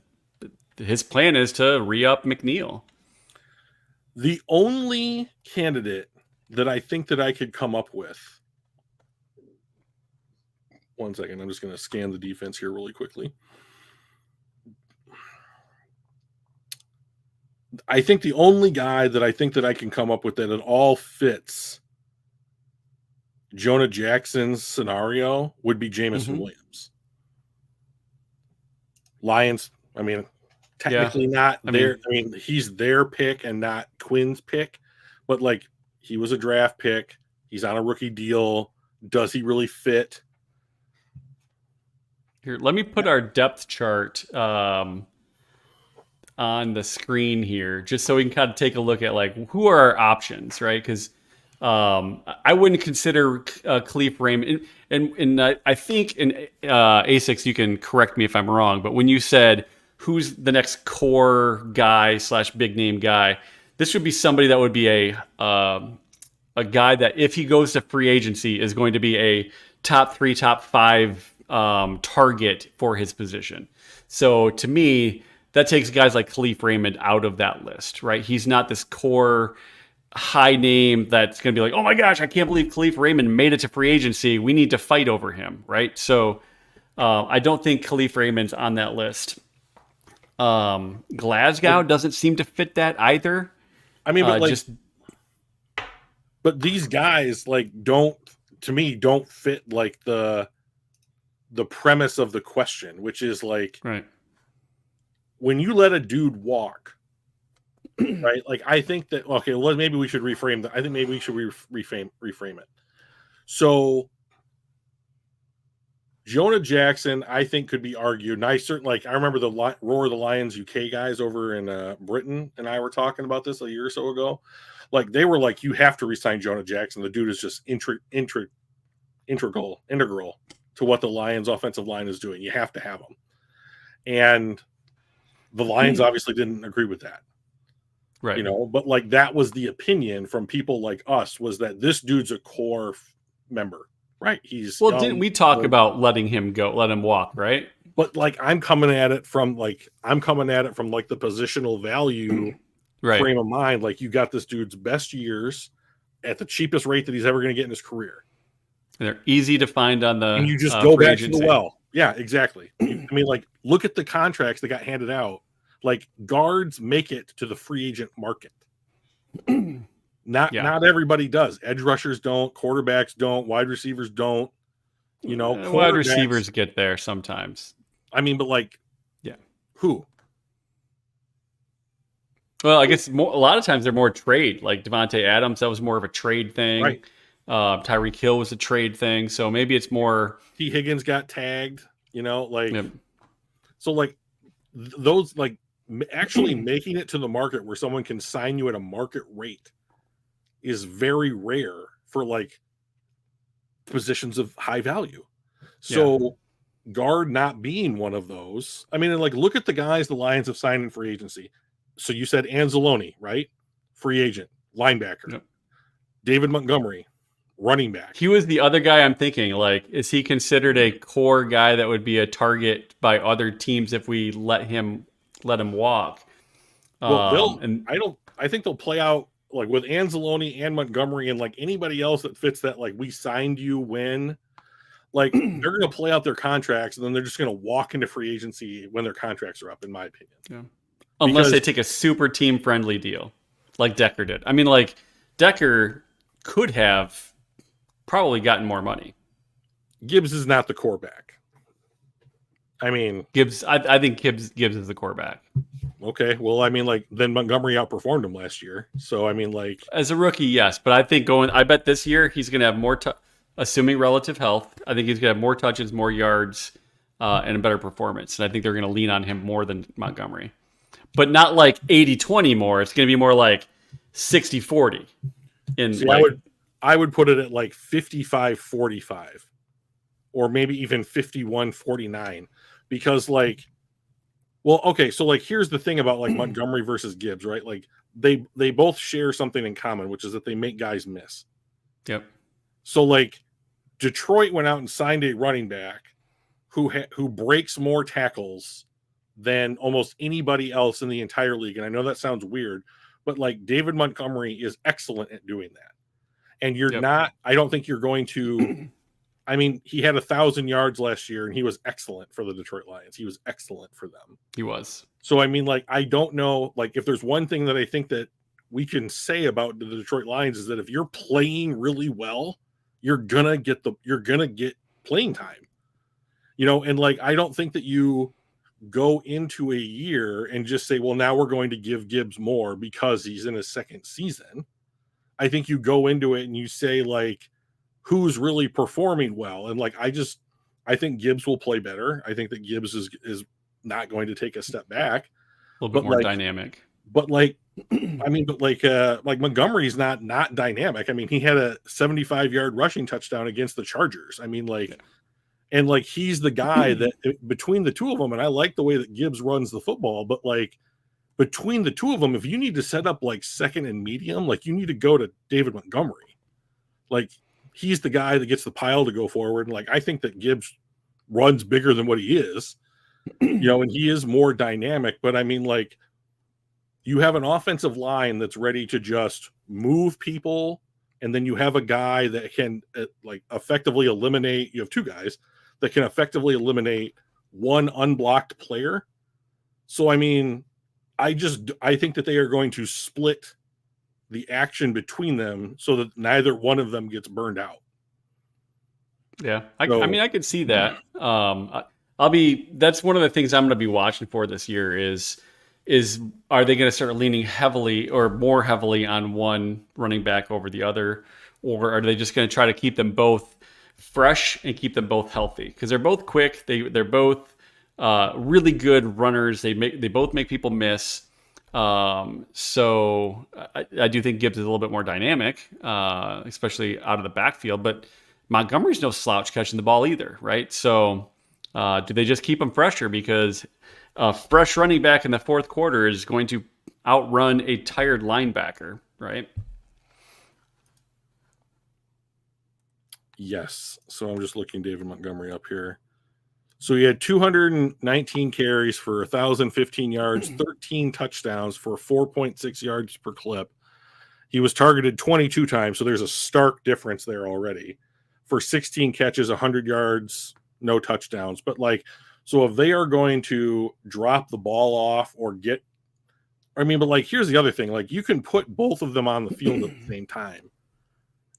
his plan is to re-up McNeil. The only candidate that I think that I could come up with, one second, I'm just going to scan the defense here really quickly. I think the only guy that I think that I can come up with that it all fits Jonah Jackson's scenario would be Jameson Williams. Lions, technically not there. He's their pick and not Quinn's pick, but he was a draft pick. He's on a rookie deal. Does he really fit? Here, let me put our depth chart on the screen here, just so we can kind of take a look at who are our options, right? Because I wouldn't consider Khalif Raymond, and I think in A6 you can correct me if I'm wrong, but when you said who's the next core guy / big name guy, this would be somebody that would be a guy that, if he goes to free agency, is going to be a top 3, top 5 target for his position. So to me, that takes guys like Khalif Raymond out of that list, right? He's not this core high name that's going to be like, oh my gosh, I can't believe Khalif Raymond made it to free agency. We need to fight over him, right? So I don't think Khalif Raymond's on that list. Glasgow doesn't seem to fit that either. But these guys don't fit the premise of the question, which is right. When you let a dude walk, right? I think that, okay, well, maybe we should reframe that. I think maybe we should reframe it. So Jonah Jackson, I think, could be argued. And I certainly, like, I remember the Roar of the Lions UK guys over in Britain and I were talking about this a year or so ago. Like, they were like, you have to resign Jonah Jackson. The dude is just integral to what the Lions offensive line is doing. You have to have him. And the Lions obviously didn't agree with that. Right. You know, but like that was the opinion from people like us, was that this dude's a core member, right? He's well, young, didn't we talk about letting him go, let him walk, right? But like I'm coming at it from like the positional value frame of mind. Like, you got this dude's best years at the cheapest rate that he's ever going to get in his career. And they're easy to find on the and you just go back agency. To the well. Yeah, exactly. I mean, like, look at the contracts that got handed out. Like, guards make it to the free agent market. Not everybody does. Edge rushers don't. Quarterbacks don't. Wide receivers don't. You know, wide receivers get there sometimes. I mean, but like, yeah, who? Well, I guess a lot of times they're more trade. Like Devontae Adams, that was more of a trade thing. Right. Tyreek Hill was a trade thing. So maybe it's more. T. Higgins got tagged. You know, like, so like those like. Actually making it to the market where someone can sign you at a market rate is very rare for like positions of high value. So guard not being one of those. I mean, and like, look at the guys the Lions have signed in free agency. So you said Anzalone, right? Free agent, linebacker. Yep. David Montgomery, running back. He was the other guy I'm thinking, like, is he considered a core guy that would be a target by other teams if we let him walk? Well, I think they'll play out like with Anzalone and Montgomery and like anybody else that fits that, like, we signed you when, like, they're going to play out their contracts and then they're just going to walk into free agency when their contracts are up, in my opinion. Yeah. Unless they take a super team friendly deal like Decker did. I mean, like, Decker could have probably gotten more money. Gibbs is not the quarterback. I mean, Gibbs. I think Gibbs is the quarterback. Okay, well, I mean, like, then Montgomery outperformed him last year. So I mean, like, as a rookie, yes, but I think I bet this year he's going to have more, assuming relative health. I think he's going to have more touches, more yards, and a better performance. And I think they're going to lean on him more than Montgomery, but not like 80-20 more. It's going to be more like 60-40. I would put it at like 55-45, or maybe even 51-49. Because, like, well, okay, so like here's the thing about like Montgomery versus Gibbs, right? Like they both share something in common, which is that they make guys miss. Yep. So like Detroit went out and signed a running back who breaks more tackles than almost anybody else in the entire league. And I know that sounds weird, but like David Montgomery is excellent at doing that. And I don't think you're going to. I mean, he had 1,000 yards last year, and he was excellent for the Detroit Lions. He was excellent for them. He was. So, I mean, like, I don't know, like, if there's one thing that I think that we can say about the Detroit Lions is that if you're playing really well, you're gonna get playing time. You know, and like, I don't think that you go into a year and just say, well, now we're going to give Gibbs more because he's in his second season. I think you go into it and you say, like, who's really performing well. And like, I think Gibbs will play better. I think that Gibbs is not going to take a step back. A little bit more dynamic. But like, I mean, but like Montgomery's not dynamic. I mean, he had a 75-yard rushing touchdown against the Chargers. I mean, like, and like, he's the guy that between the two of them, and I like the way that Gibbs runs the football, but like between the two of them, if you need to set up like second and medium, like you need to go to David Montgomery. Like, he's the guy that gets the pile to go forward. And like, I think that Gibbs runs bigger than what he is, you know, and he is more dynamic. But I mean, like, you have an offensive line that's ready to just move people. And then you have a guy that can like effectively eliminate, you have two guys that can effectively eliminate one unblocked player. So, I mean, I think that they are going to split the action between them so that neither one of them gets burned out. Yeah. I mean, I could see that. That's one of the things I'm going to be watching for this year is are they going to start leaning heavily or more heavily on one running back over the other? Or are they just going to try to keep them both fresh and keep them both healthy, because they're both quick. They're both really good runners. They both make people miss. So I do think Gibbs is a little bit more dynamic, especially out of the backfield. But Montgomery's no slouch catching the ball either, right? So do they just keep him fresher? Because a fresh running back in the fourth quarter is going to outrun a tired linebacker, right? Yes. So I'm just looking David Montgomery up here. So he had 219 carries for 1,015 yards, 13 touchdowns for 4.6 yards per clip. He was targeted 22 times, so there's a stark difference there already. For 16 catches, 100 yards, no touchdowns. But like, so if they are going to drop the ball off or get, I mean, but like, here's the other thing: like, you can put both of them on the field at the same time,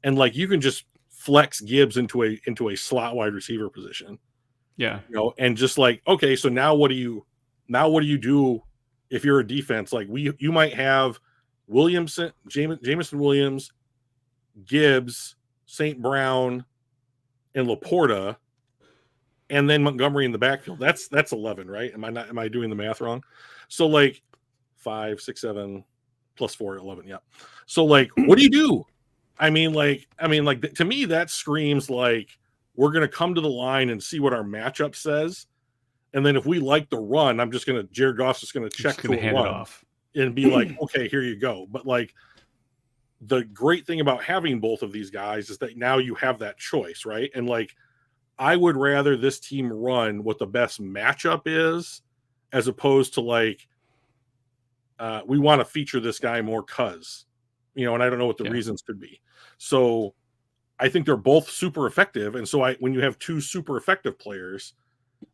and like, you can just flex Gibbs into a slot wide receiver position. Yeah. You know, and just like, okay, so now what do you do if you're a defense? Like you might have Jameson Williams, Gibbs, St. Brown, and Laporta, and then Montgomery in the backfield. That's 11, right? Am I doing the math wrong? So like 5, 6, 7 plus 4, 11. Yeah. So like, what do you do? I mean, like to me, that screams like, we're going to come to the line and see what our matchup says. And then if we like the run, Jared Goff's just going to check to a run and be like, okay, here you go. But like, the great thing about having both of these guys is that now you have that choice, right? And like, I would rather this team run what the best matchup is, as opposed to like, we want to feature this guy more and I don't know what the reasons could be. So I think they're both super effective. And so when you have two super effective players,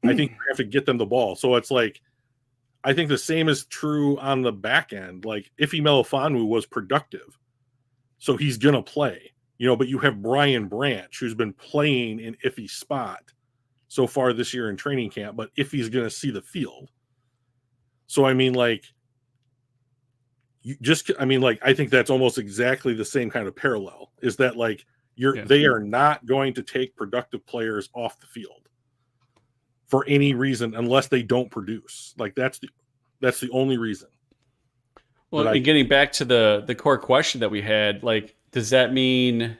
I think you have to get them the ball. So it's like, I think the same is true on the back end. Like, Ife Melifonwu was productive, so he's going to play, but you have Brian Branch, who's been playing in Ife's spot so far this year in training camp, but Ife's going to see the field. So, I mean, like, I think that's almost exactly the same kind of parallel, is that like, they are not going to take productive players off the field for any reason unless they don't produce. Like, that's the only reason. Well, and getting back to the core question that we had, like, does that mean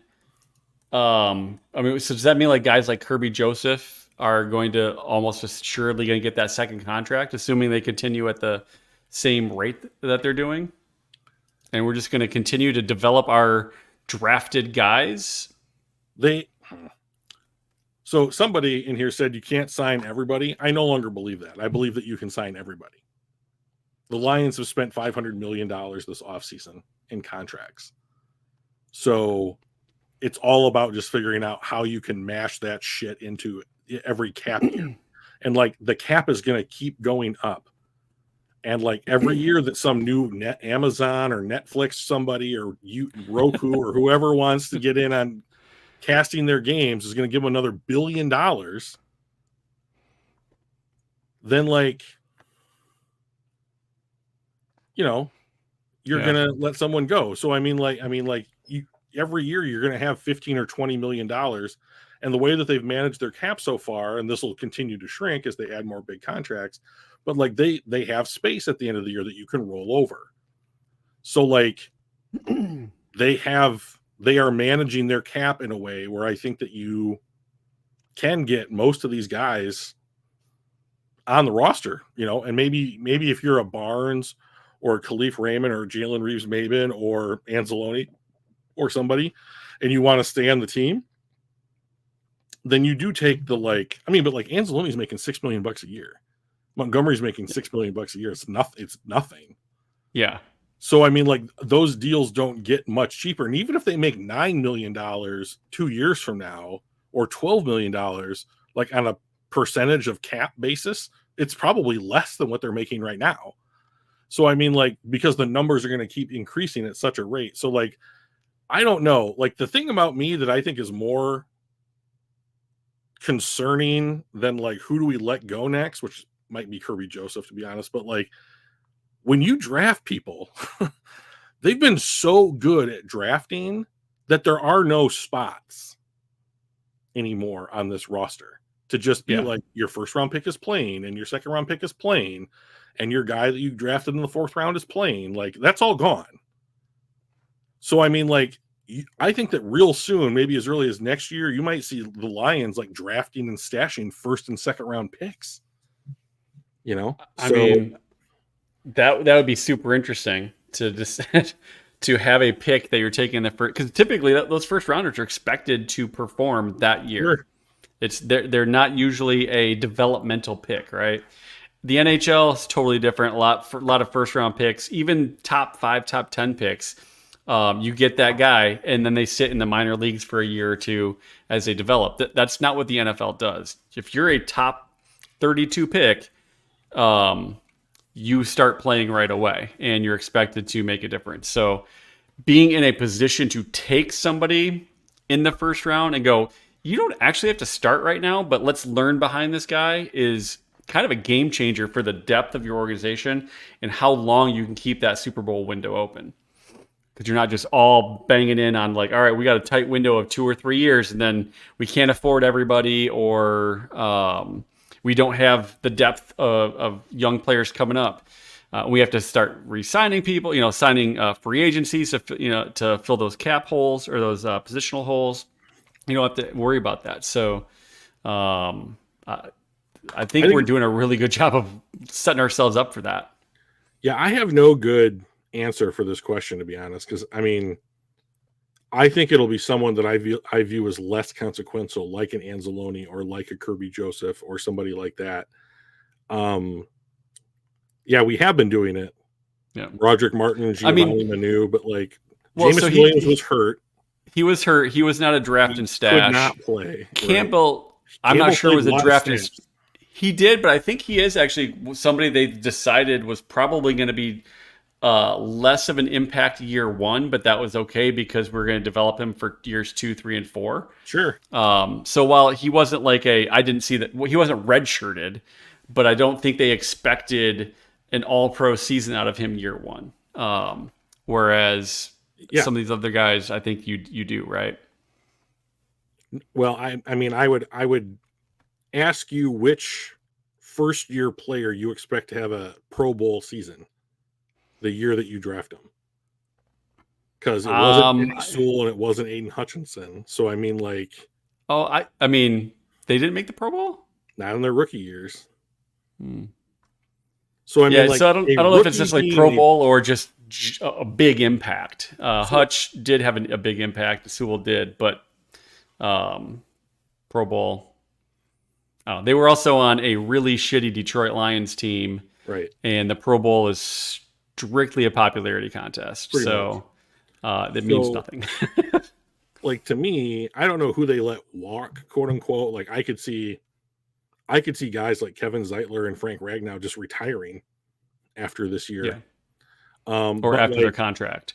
so does that mean like guys like Kirby Joseph are going to almost assuredly going to get that second contract, assuming they continue at the same rate that they're doing? And we're just going to continue to develop our drafted guys? So somebody in here said you can't sign everybody. I no longer believe that. I believe that you can sign everybody. The Lions have spent $500 million this offseason in contracts. So it's all about just figuring out how you can mash that shit into every cap year. And like, the cap is going to keep going up. And like, every year that some new Amazon or Netflix somebody or Roku or whoever wants to get in on casting their games is going to give them another $1 billion, then like, you're going to let someone go. So every year you're going to have $15 or $20 million. And the way that they've managed their cap so far, and this will continue to shrink as they add more big contracts, but like, they have space at the end of the year that you can roll over. So like, they are managing their cap in a way where I think that you can get most of these guys on the roster, and maybe if you're a Barnes or Khalif Raymond or Jalen Reeves-Maybin or Anzalone or somebody, and you want to stay on the team, then you do take but like Anzalone's making $6 million a year. Montgomery's making $6 million a year. It's nothing. Yeah. So, I mean, like, those deals don't get much cheaper. And even if they make $9 million 2 years from now, or $12 million, like on a percentage of cap basis, it's probably less than what they're making right now. So, I mean, like, because the numbers are going to keep increasing at such a rate. So, like, I don't know. Like, the thing about me that I think is more concerning than, like, who do we let go next, which might be Kirby Joseph, to be honest. But, like, when you draft people, they've been so good at drafting that there are no spots. anymore on this roster to just be like your first round pick is playing and your second round pick is playing and your guy that you drafted in the 4th round is playing. Like, that's all gone. So, I mean, like, I think that real soon, maybe as early as next year, you might see the Lions like drafting and stashing 1st and 2nd round picks. You know, I mean, that would be super interesting to just to have a pick that you're taking the first, because typically those first rounders are expected to perform that year. Sure. It's they're not usually a developmental pick, right? The NHL is totally different. A lot of first round picks, even top 5, top 10 picks. You get that guy, and then they sit in the minor leagues for a year or two as they develop. That's not what the NFL does. If you're a top 32 pick, you start playing right away, and you're expected to make a difference. So being in a position to take somebody in the first round and go, you don't actually have to start right now, but let's learn behind this guy, is kind of a game changer for the depth of your organization and how long you can keep that Super Bowl window open. Because you're not just all banging in on like, all right, we got a tight window of 2 or 3 years, and then we can't afford everybody, or we don't have the depth of young players coming up. We have to start re-signing people, signing free agencies to fill those cap holes or those positional holes. You don't have to worry about that. So I think we're doing a really good job of setting ourselves up for that. Yeah, I have no good answer for this question, to be honest, because I mean, I think it'll be someone that I view as less consequential, like an Anzalone or like a Kirby Joseph or somebody like that. Yeah, we have been doing it. Yeah, Roderick Martin, Giovanni Manu, but like Jameson Williams was hurt. He was hurt. He was not a draft and stash. Could not play. Campbell, right? I'm not sure was a draft and stash. He did, but I think he is actually somebody they decided was probably going to be less of an impact year 1, but that was okay because we're going to develop him for years 2, 3, and 4. Sure. So while he wasn't I didn't see that he wasn't redshirted, but I don't think they expected an all-pro season out of him year 1. Whereas some of these other guys, I think you do, right? Well, I mean, I would ask you which first-year player you expect to have a Pro Bowl season the year that you draft him, because it wasn't Sewell and it wasn't Aiden Hutchinson. So I mean, like, I mean, they didn't make the Pro Bowl, not in their rookie years. So I mean, like, so I don't know if it's just like Pro Bowl or just a big impact. Hutch did have a big impact. Sewell did, but Pro Bowl. They were also on a really shitty Detroit Lions team, right? And the Pro Bowl is strictly a popularity contest, that means nothing. Like, to me, I don't know who they let walk, quote unquote. Like, I could see guys like Kevin Zeitler and Frank Ragnow just retiring after this year, or after their contract.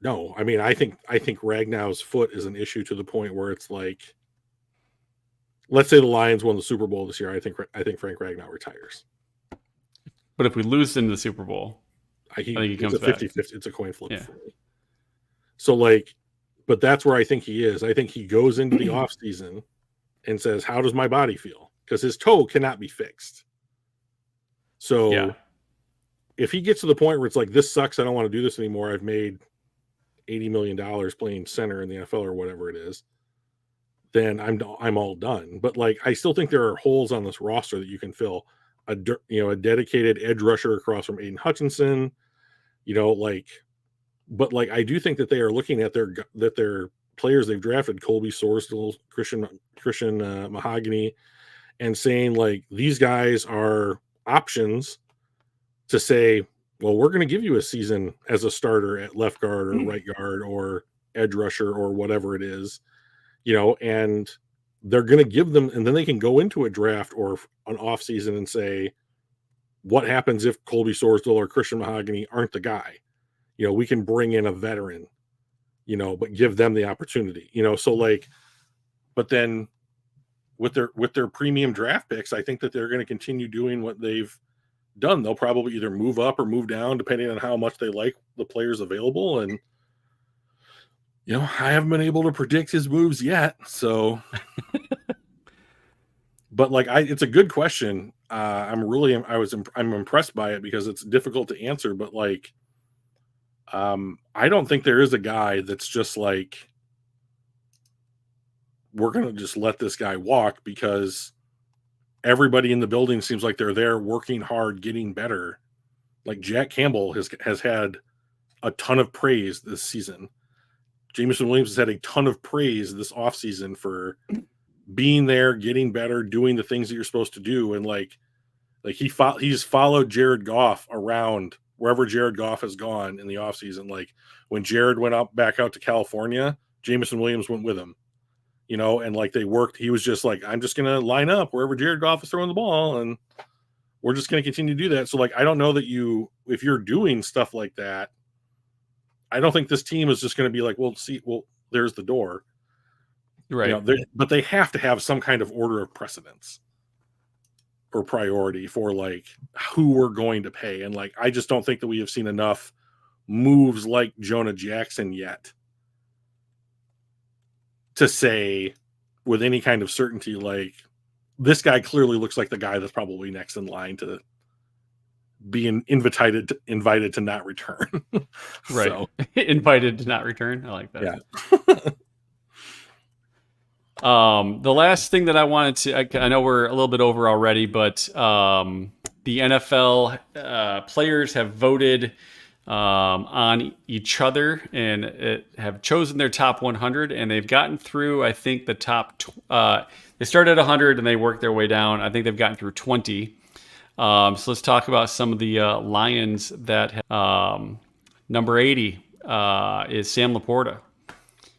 No, I mean, I think Ragnow's foot is an issue to the point where it's like, let's say the Lions won the Super Bowl this year. I think Frank Ragnow retires. But if we lose in the Super Bowl, I think he comes back. 50-50. It's a coin flip for me. So, like, but that's where I think he is. I think he goes into the offseason and says, how does my body feel? Because his toe cannot be fixed. So if he gets to the point where it's like, this sucks, I don't want to do this anymore, I've made $80 million playing center in the NFL or whatever it is, then I'm all done. But like, I still think there are holes on this roster that you can fill. A dedicated edge rusher across from Aiden Hutchinson, but like, I do think that they are looking at their players they've drafted, Colby Sorsdal, Christian Mahogany, and saying, like, these guys are options to say, well, we're going to give you a season as a starter at left guard or right guard or edge rusher or whatever it is, and they're going to give them, and then they can go into a draft or an off season and say, what happens if Colby Sorsdal or Christian Mahogany aren't the guy? We can bring in a veteran, but give them the opportunity, so like, but then with their premium draft picks, I think that they're going to continue doing what they've done. They'll probably either move up or move down depending on how much they like the players available. And I haven't been able to predict his moves yet. So, but like, it's a good question. I'm impressed by it because it's difficult to answer. But like, I don't think there is a guy that's just like, we're going to just let this guy walk, because everybody in the building seems like they're there working hard, getting better. Like Jack Campbell has had a ton of praise this season. Jameson Williams has had a ton of praise this offseason for being there, getting better, doing the things that you're supposed to do. And like he's followed Jared Goff around wherever Jared Goff has gone in the offseason. Like when Jared went back out to California, Jameson Williams went with him, and like they worked. He was just like, I'm just going to line up wherever Jared Goff is throwing the ball, and we're just going to continue to do that. So like, I don't know that if you're doing stuff like that, I don't think this team is just going to be like, well, there's the door. Right. But they have to have some kind of order of precedence or priority for like who we're going to pay. And like, I just don't think that we have seen enough moves like Jonah Jackson yet to say with any kind of certainty, like, this guy clearly looks like the guy that's probably next in line to be invited to not return. Right. So. Invited to not return. I like that. Yeah. The last thing that I wanted to, I know we're a little bit over already, but the NFL players have voted on each other and have chosen their top 100, and they've gotten through, I think, the top. They started at 100 and they worked their way down. I think they've gotten through 20. So let's talk about some of the Lions that number 80 is Sam Laporta.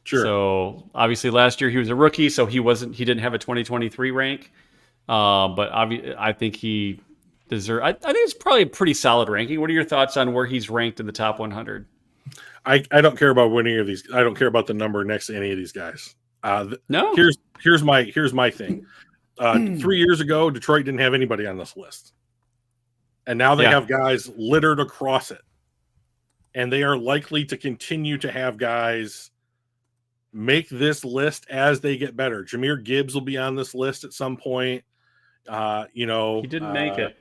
Sure. So obviously last year he was a rookie, so he didn't have a 2023 rank. But I think he deserves. I think it's probably a pretty solid ranking. What are your thoughts on where he's ranked in the top 100? I don't care about any of these. I don't care about the number next to any of these guys. No. Here's my thing. 3 years ago, Detroit didn't have anybody on this list, and now they have guys littered across it, and they are likely to continue to have guys make this list as they get better. Jahmyr Gibbs will be on this list at some point. He didn't make it.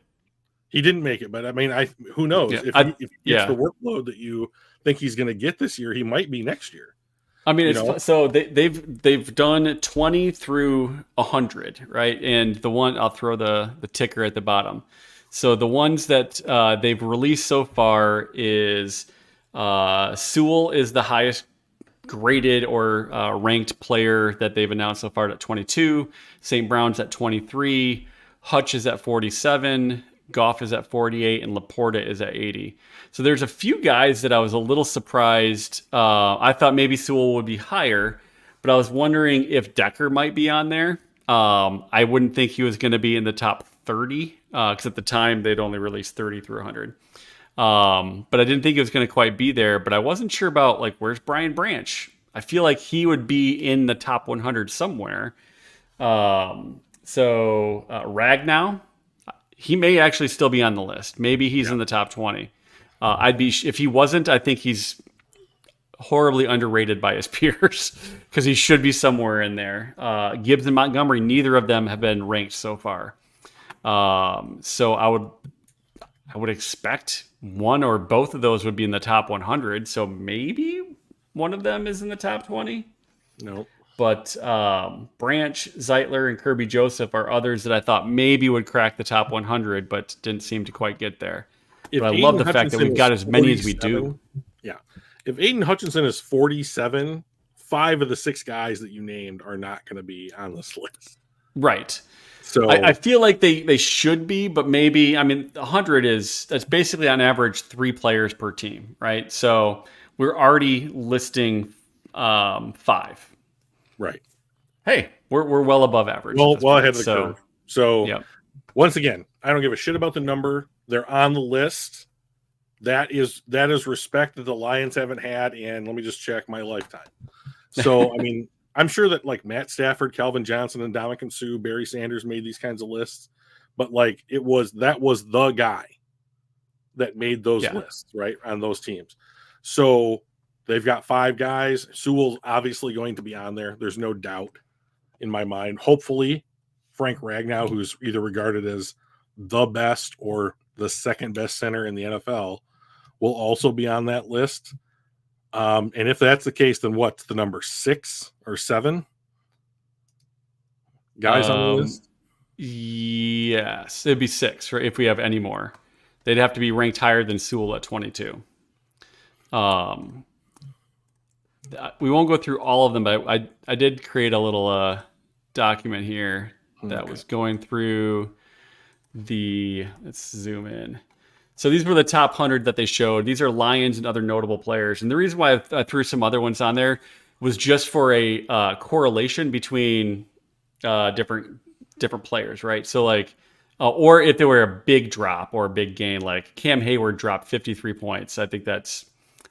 He didn't make it, but I mean, who knows? Yeah, if he gets the workload that you think he's going to get this year, he might be next year. I mean, so they've done 20 through 100, right? And the one, I'll throw the ticker at the bottom. So the ones that they've released so far is Sewell is the highest graded or ranked player that they've announced so far at 22. St. Brown's at 23. Hutch is at 47. Goff is at 48, and Laporta is at 80. So there's a few guys that I was a little surprised. I thought maybe Sewell would be higher, but I was wondering if Decker might be on there. I wouldn't think he was going to be in the top 30 because at the time they'd only released 30 through 100. But I didn't think it was going to quite be there. But I wasn't sure about like where's Brian Branch. I feel like he would be in the top 100 somewhere. So Ragnow, he may actually still be on the list. Maybe he's in the top 20. If he wasn't, I think he's horribly underrated by his peers because he should be somewhere in there. Gibbs and Montgomery, neither of them have been ranked so far. So I would expect one or both of those would be in the top 100. So maybe one of them is in the top 20. No. But Branch, Zeitler, and Kirby Joseph are others that I thought maybe would crack the top 100, but didn't seem to quite get there. But I love the fact that we've got as many as we do. Yeah. If Aiden Hutchinson is 47, 5 of the 6 guys that you named are not going to be on this list. Right. So I feel like they should be, but maybe, 100 that's basically on average 3 players per team, right? So we're already listing 5. Right. Hey, we're well above average. Well ahead of the curve. So once again, I don't give a shit about the number. They're on the list. That is respect that the Lions haven't had in, let me just check, my lifetime. So, I'm sure that like Matt Stafford, Calvin Johnson, and Ndamukong Suh, Barry Sanders made these kinds of lists, but like that was the guy that made those lists, right, on those teams. So They've got 5 guys. Sewell's obviously going to be on there. There's no doubt in my mind. Hopefully, Frank Ragnow, who's either regarded as the best or the second best center in the NFL, will also be on that list. And if that's the case, then what's the number 6 or 7 guys on the list? Yes, it'd be 6, right? If we have any more, they'd have to be ranked higher than Sewell at 22. We won't go through all of them, but I did create a little document here that was going through let's zoom in. So these were the top 100 that they showed. These are Lions and other notable players. And the reason why I threw some other ones on there was just for a correlation between different players, right? So like, or if there were a big drop or a big gain, like Cam Hayward dropped 53 points. I think that's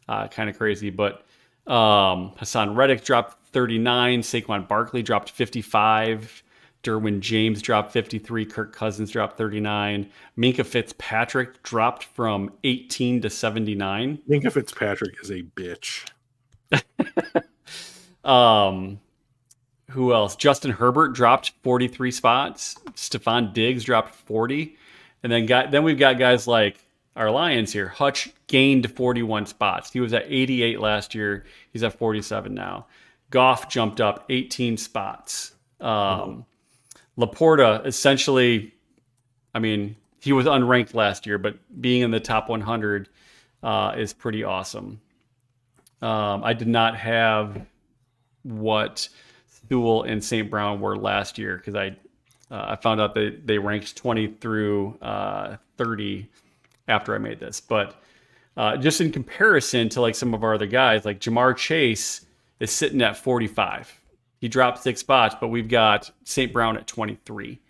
kind of crazy. But Hassan Reddick dropped 39. Saquon Barkley dropped 55. Derwin James dropped 53. Kirk Cousins dropped 39. Minkah Fitzpatrick dropped from 18 to 79. Minkah Fitzpatrick is a bitch. Who else? Justin Herbert dropped 43 spots. Stephon Diggs dropped 40. And then we've got guys like our Lions here. Hutch gained 41 spots. He was at 88 last year. He's at 47 now. Goff jumped up 18 spots. Laporta, essentially, I mean, he was unranked last year, but being in the top 100 is pretty awesome. I did not have what Sewell and St. Brown were last year because I found out that they ranked 20 through 30 after I made this. But just in comparison to like some of our other guys, like Jamar Chase is sitting at 45. He dropped 6 spots, but we've got St. Brown at 23.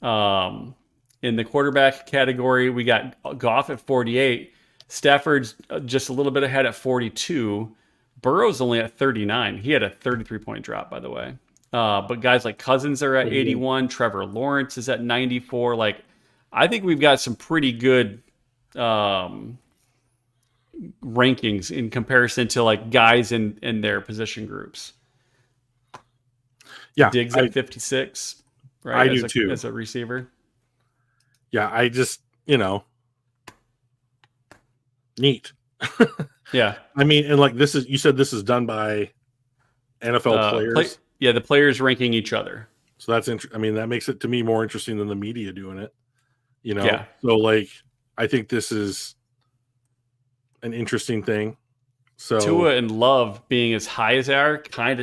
In the quarterback category, we got Goff at 48. Stafford's just a little bit ahead at 42. Burrow's only at 39. He had a 33-point drop, by the way. But guys like Cousins are at 81. Trevor Lawrence is at 94. Like, I think we've got some pretty good rankings in comparison to like guys in their position groups. Yeah, Diggs at 56, right? I do too. As a receiver. Yeah, I just, neat. Yeah. I mean, and like you said this is done by NFL players. The players ranking each other. So that's I mean, that makes it to me more interesting than the media doing it. Yeah. So like, I think this is an interesting thing. So Tua and Love being as high as they are kind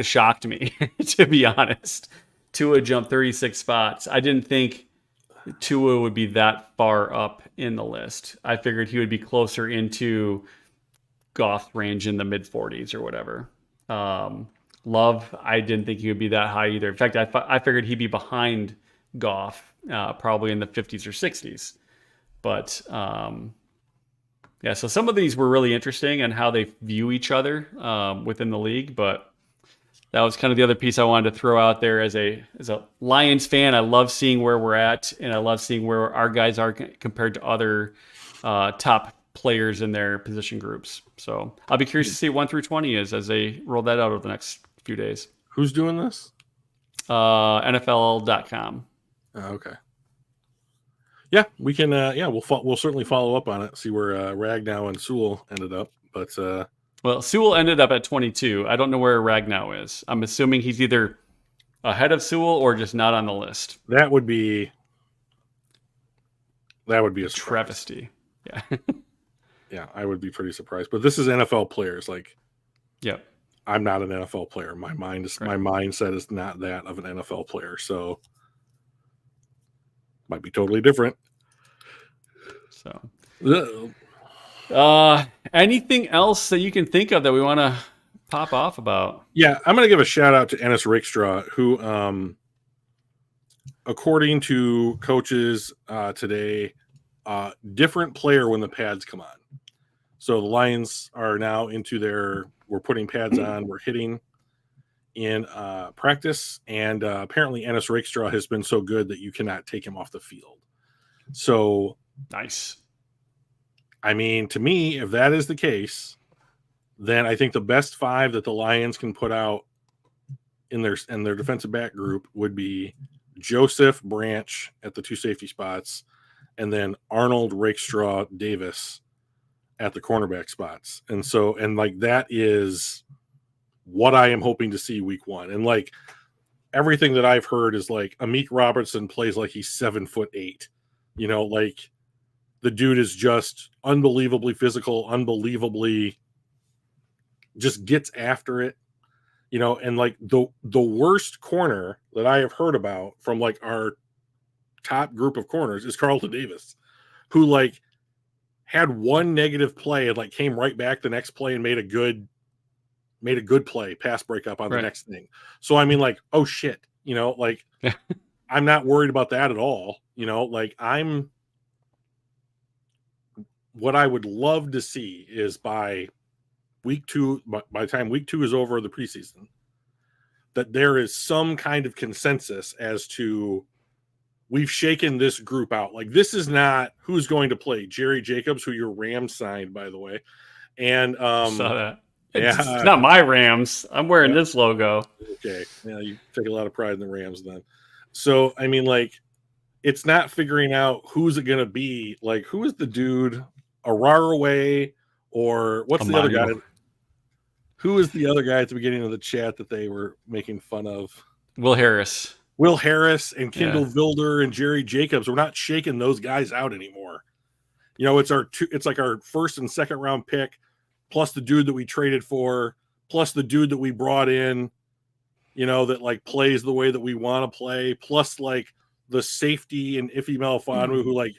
of shocked me, to be honest. Tua jumped 36 spots. I didn't think Tua would be that far up in the list. I figured he would be closer into Goff range in the mid 40s or whatever. Love, I didn't think he would be that high either. In fact, I figured he'd be behind Goff, probably in the 50s or 60s. But yeah, so some of these were really interesting and how they view each other within the league. But that was kind of the other piece I wanted to throw out there as a Lions fan. I love seeing where we're at, and I love seeing where our guys are compared to other top players in their position groups. So I'll be curious to see what 1 through 20 is as they roll that out over the next few days. Who's doing this? NFL.com. Okay. Yeah, we can. We'll certainly follow up on it. See where Ragnow and Sewell ended up. But well, Sewell ended up at 22. I don't know where Ragnow is. I'm assuming he's either ahead of Sewell or just not on the list. That would be a travesty. Yeah. Yeah, I would be pretty surprised. But this is NFL players. Like, yep. I'm not an NFL player. My mindset is not that of an NFL player. So might be totally different. So anything else that you can think of that we want to pop off about? Yeah, I'm going to give a shout out to Ennis Rickstra, who, according to coaches today, different player when the pads come on. So the Lions are now we're putting pads on, we're hitting in practice, and apparently Ennis Rickstra has been so good that you cannot take him off the field. So nice. I mean, to me, if that is the case, then I think the best 5 that the Lions can put out in their defensive back group would be Joseph, Branch at the 2 safety spots, and then Arnold, Rakestraw, Davis at the cornerback spots. And so, and like that is what I am hoping to see week 1. And like everything that I've heard is like Amik Robertson plays like he's 7'8". You know, like the dude is just unbelievably physical, unbelievably just gets after it. You know, and like the worst corner that I have heard about from like our top group of corners is Carlton Davis, who like had one negative play and like came right back the next play and made a good play, pass breakup on the next thing. So I mean, like, oh shit, you know, like I'm not worried about that at all. You know, like what I would love to see is by week 2, by the time week 2 is over of the preseason, that there is some kind of consensus as to we've shaken this group out. Like this is not who's going to play. Jerry Jacobs, who your Rams signed, by the way. And saw that. It's not my Rams. I'm wearing this logo. Okay. Yeah, you take a lot of pride in the Rams then. So I mean, like, it's not figuring out who's it gonna be. Like, who is the dude? Araraway, or what's the other guy? Who is the other guy at the beginning of the chat that they were making fun of? Will Harris and Kendall Vilder and Jerry Jacobs. We're not shaking those guys out anymore. You know, it's like our first and second round pick, plus the dude that we traded for, plus the dude that we brought in, you know, that like plays the way that we want to play, plus like the safety and Ife Melifonwu, who like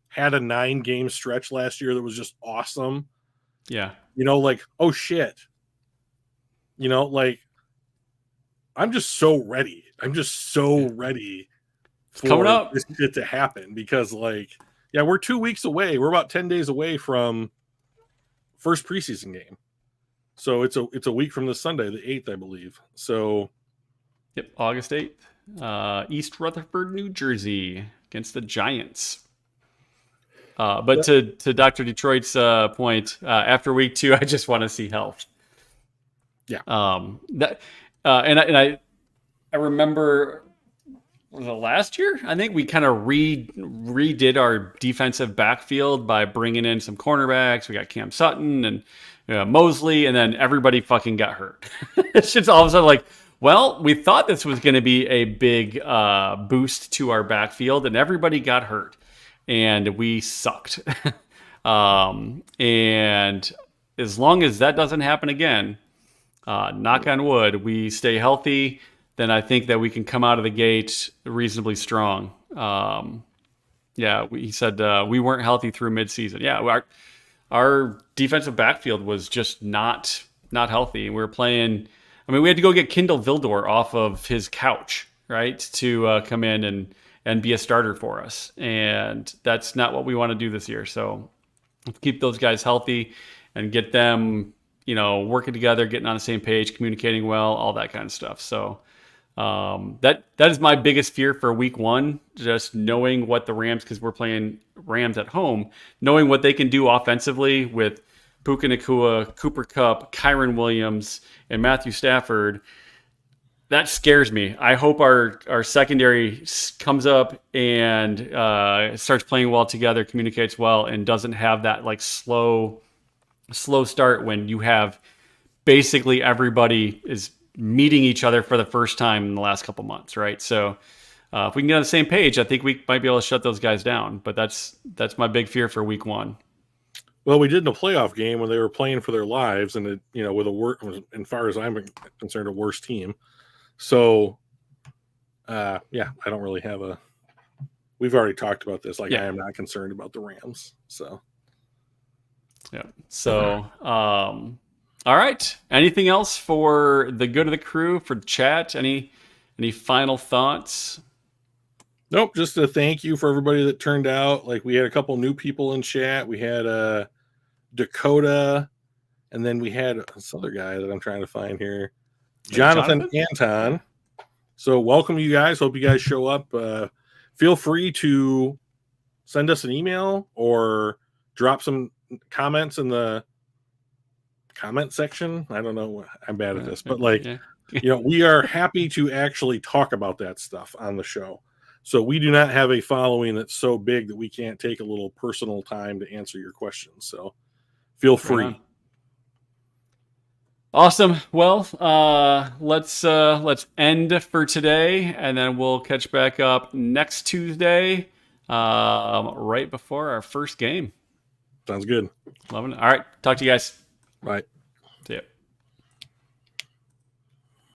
had a 9-game stretch last year that was just awesome. Yeah. You know, like, oh shit. You know, like, I'm just so ready. I'm just so ready for this shit to happen because, like, yeah, we're 2 weeks away. We're about 10 days away from first preseason game. So it's a week from this Sunday, the 8th, I believe. So, yep, August 8th, East Rutherford, New Jersey, against the Giants. But to Dr. Detroit's point, after week 2, I just want to see health. Yeah. And I remember, was it last year? I think we kind of redid our defensive backfield by bringing in some cornerbacks. We got Cam Sutton and Mosley, and then everybody fucking got hurt. It's just all of a sudden like, well, we thought this was going to be a big boost to our backfield, and everybody got hurt, and we sucked. And as long as that doesn't happen again, knock on wood, we stay healthy, then I think that we can come out of the gate reasonably strong. He said we weren't healthy through midseason. Yeah, our defensive backfield was just not healthy. We were playing. I mean, we had to go get Kendall Vildor off of his couch, right, to come in and be a starter for us, and that's not what we want to do this year. So let's keep those guys healthy and get them, you know, working together, getting on the same page, communicating well, all that kind of stuff. So that is my biggest fear for week 1, just knowing what the Rams, because we're playing Rams at home, knowing what they can do offensively with Puka Nacua, Cooper Kupp, Kyron Williams, and Matthew Stafford. That scares me. I hope our secondary comes up and starts playing well together, communicates well, and doesn't have that like slow start when you have basically everybody is meeting each other for the first time in the last couple months, right? So if we can get on the same page, I think we might be able to shut those guys down. But that's my big fear for week 1. Well, we did in a playoff game when they were playing for their lives, and it, you know, with as far as I'm concerned, a worse team. So, I don't really have a. We've already talked about this. Like, I am not concerned about the Rams. So, yeah. So, all right. Anything else for the good of the crew, for chat? Any final thoughts? Nope. Just a thank you for everybody that turned out. Like, we had a couple new people in chat. We had Dakota, and then we had this other guy that I'm trying to find here, Jonathan Anton. So welcome, you guys. Hope you guys show up. Feel free to send us an email or drop some comments in the comment section. I don't know. I'm bad at this, but like, Yeah. we are happy to actually talk about that stuff on the show. So we do not have a following that's so big that we can't take a little personal time to answer your questions. So feel free. Right on. Awesome. Well, let's end for today, and then we'll catch back up next Tuesday, right before our first game. Sounds good. Loving it. All right. Talk to you guys. Bye.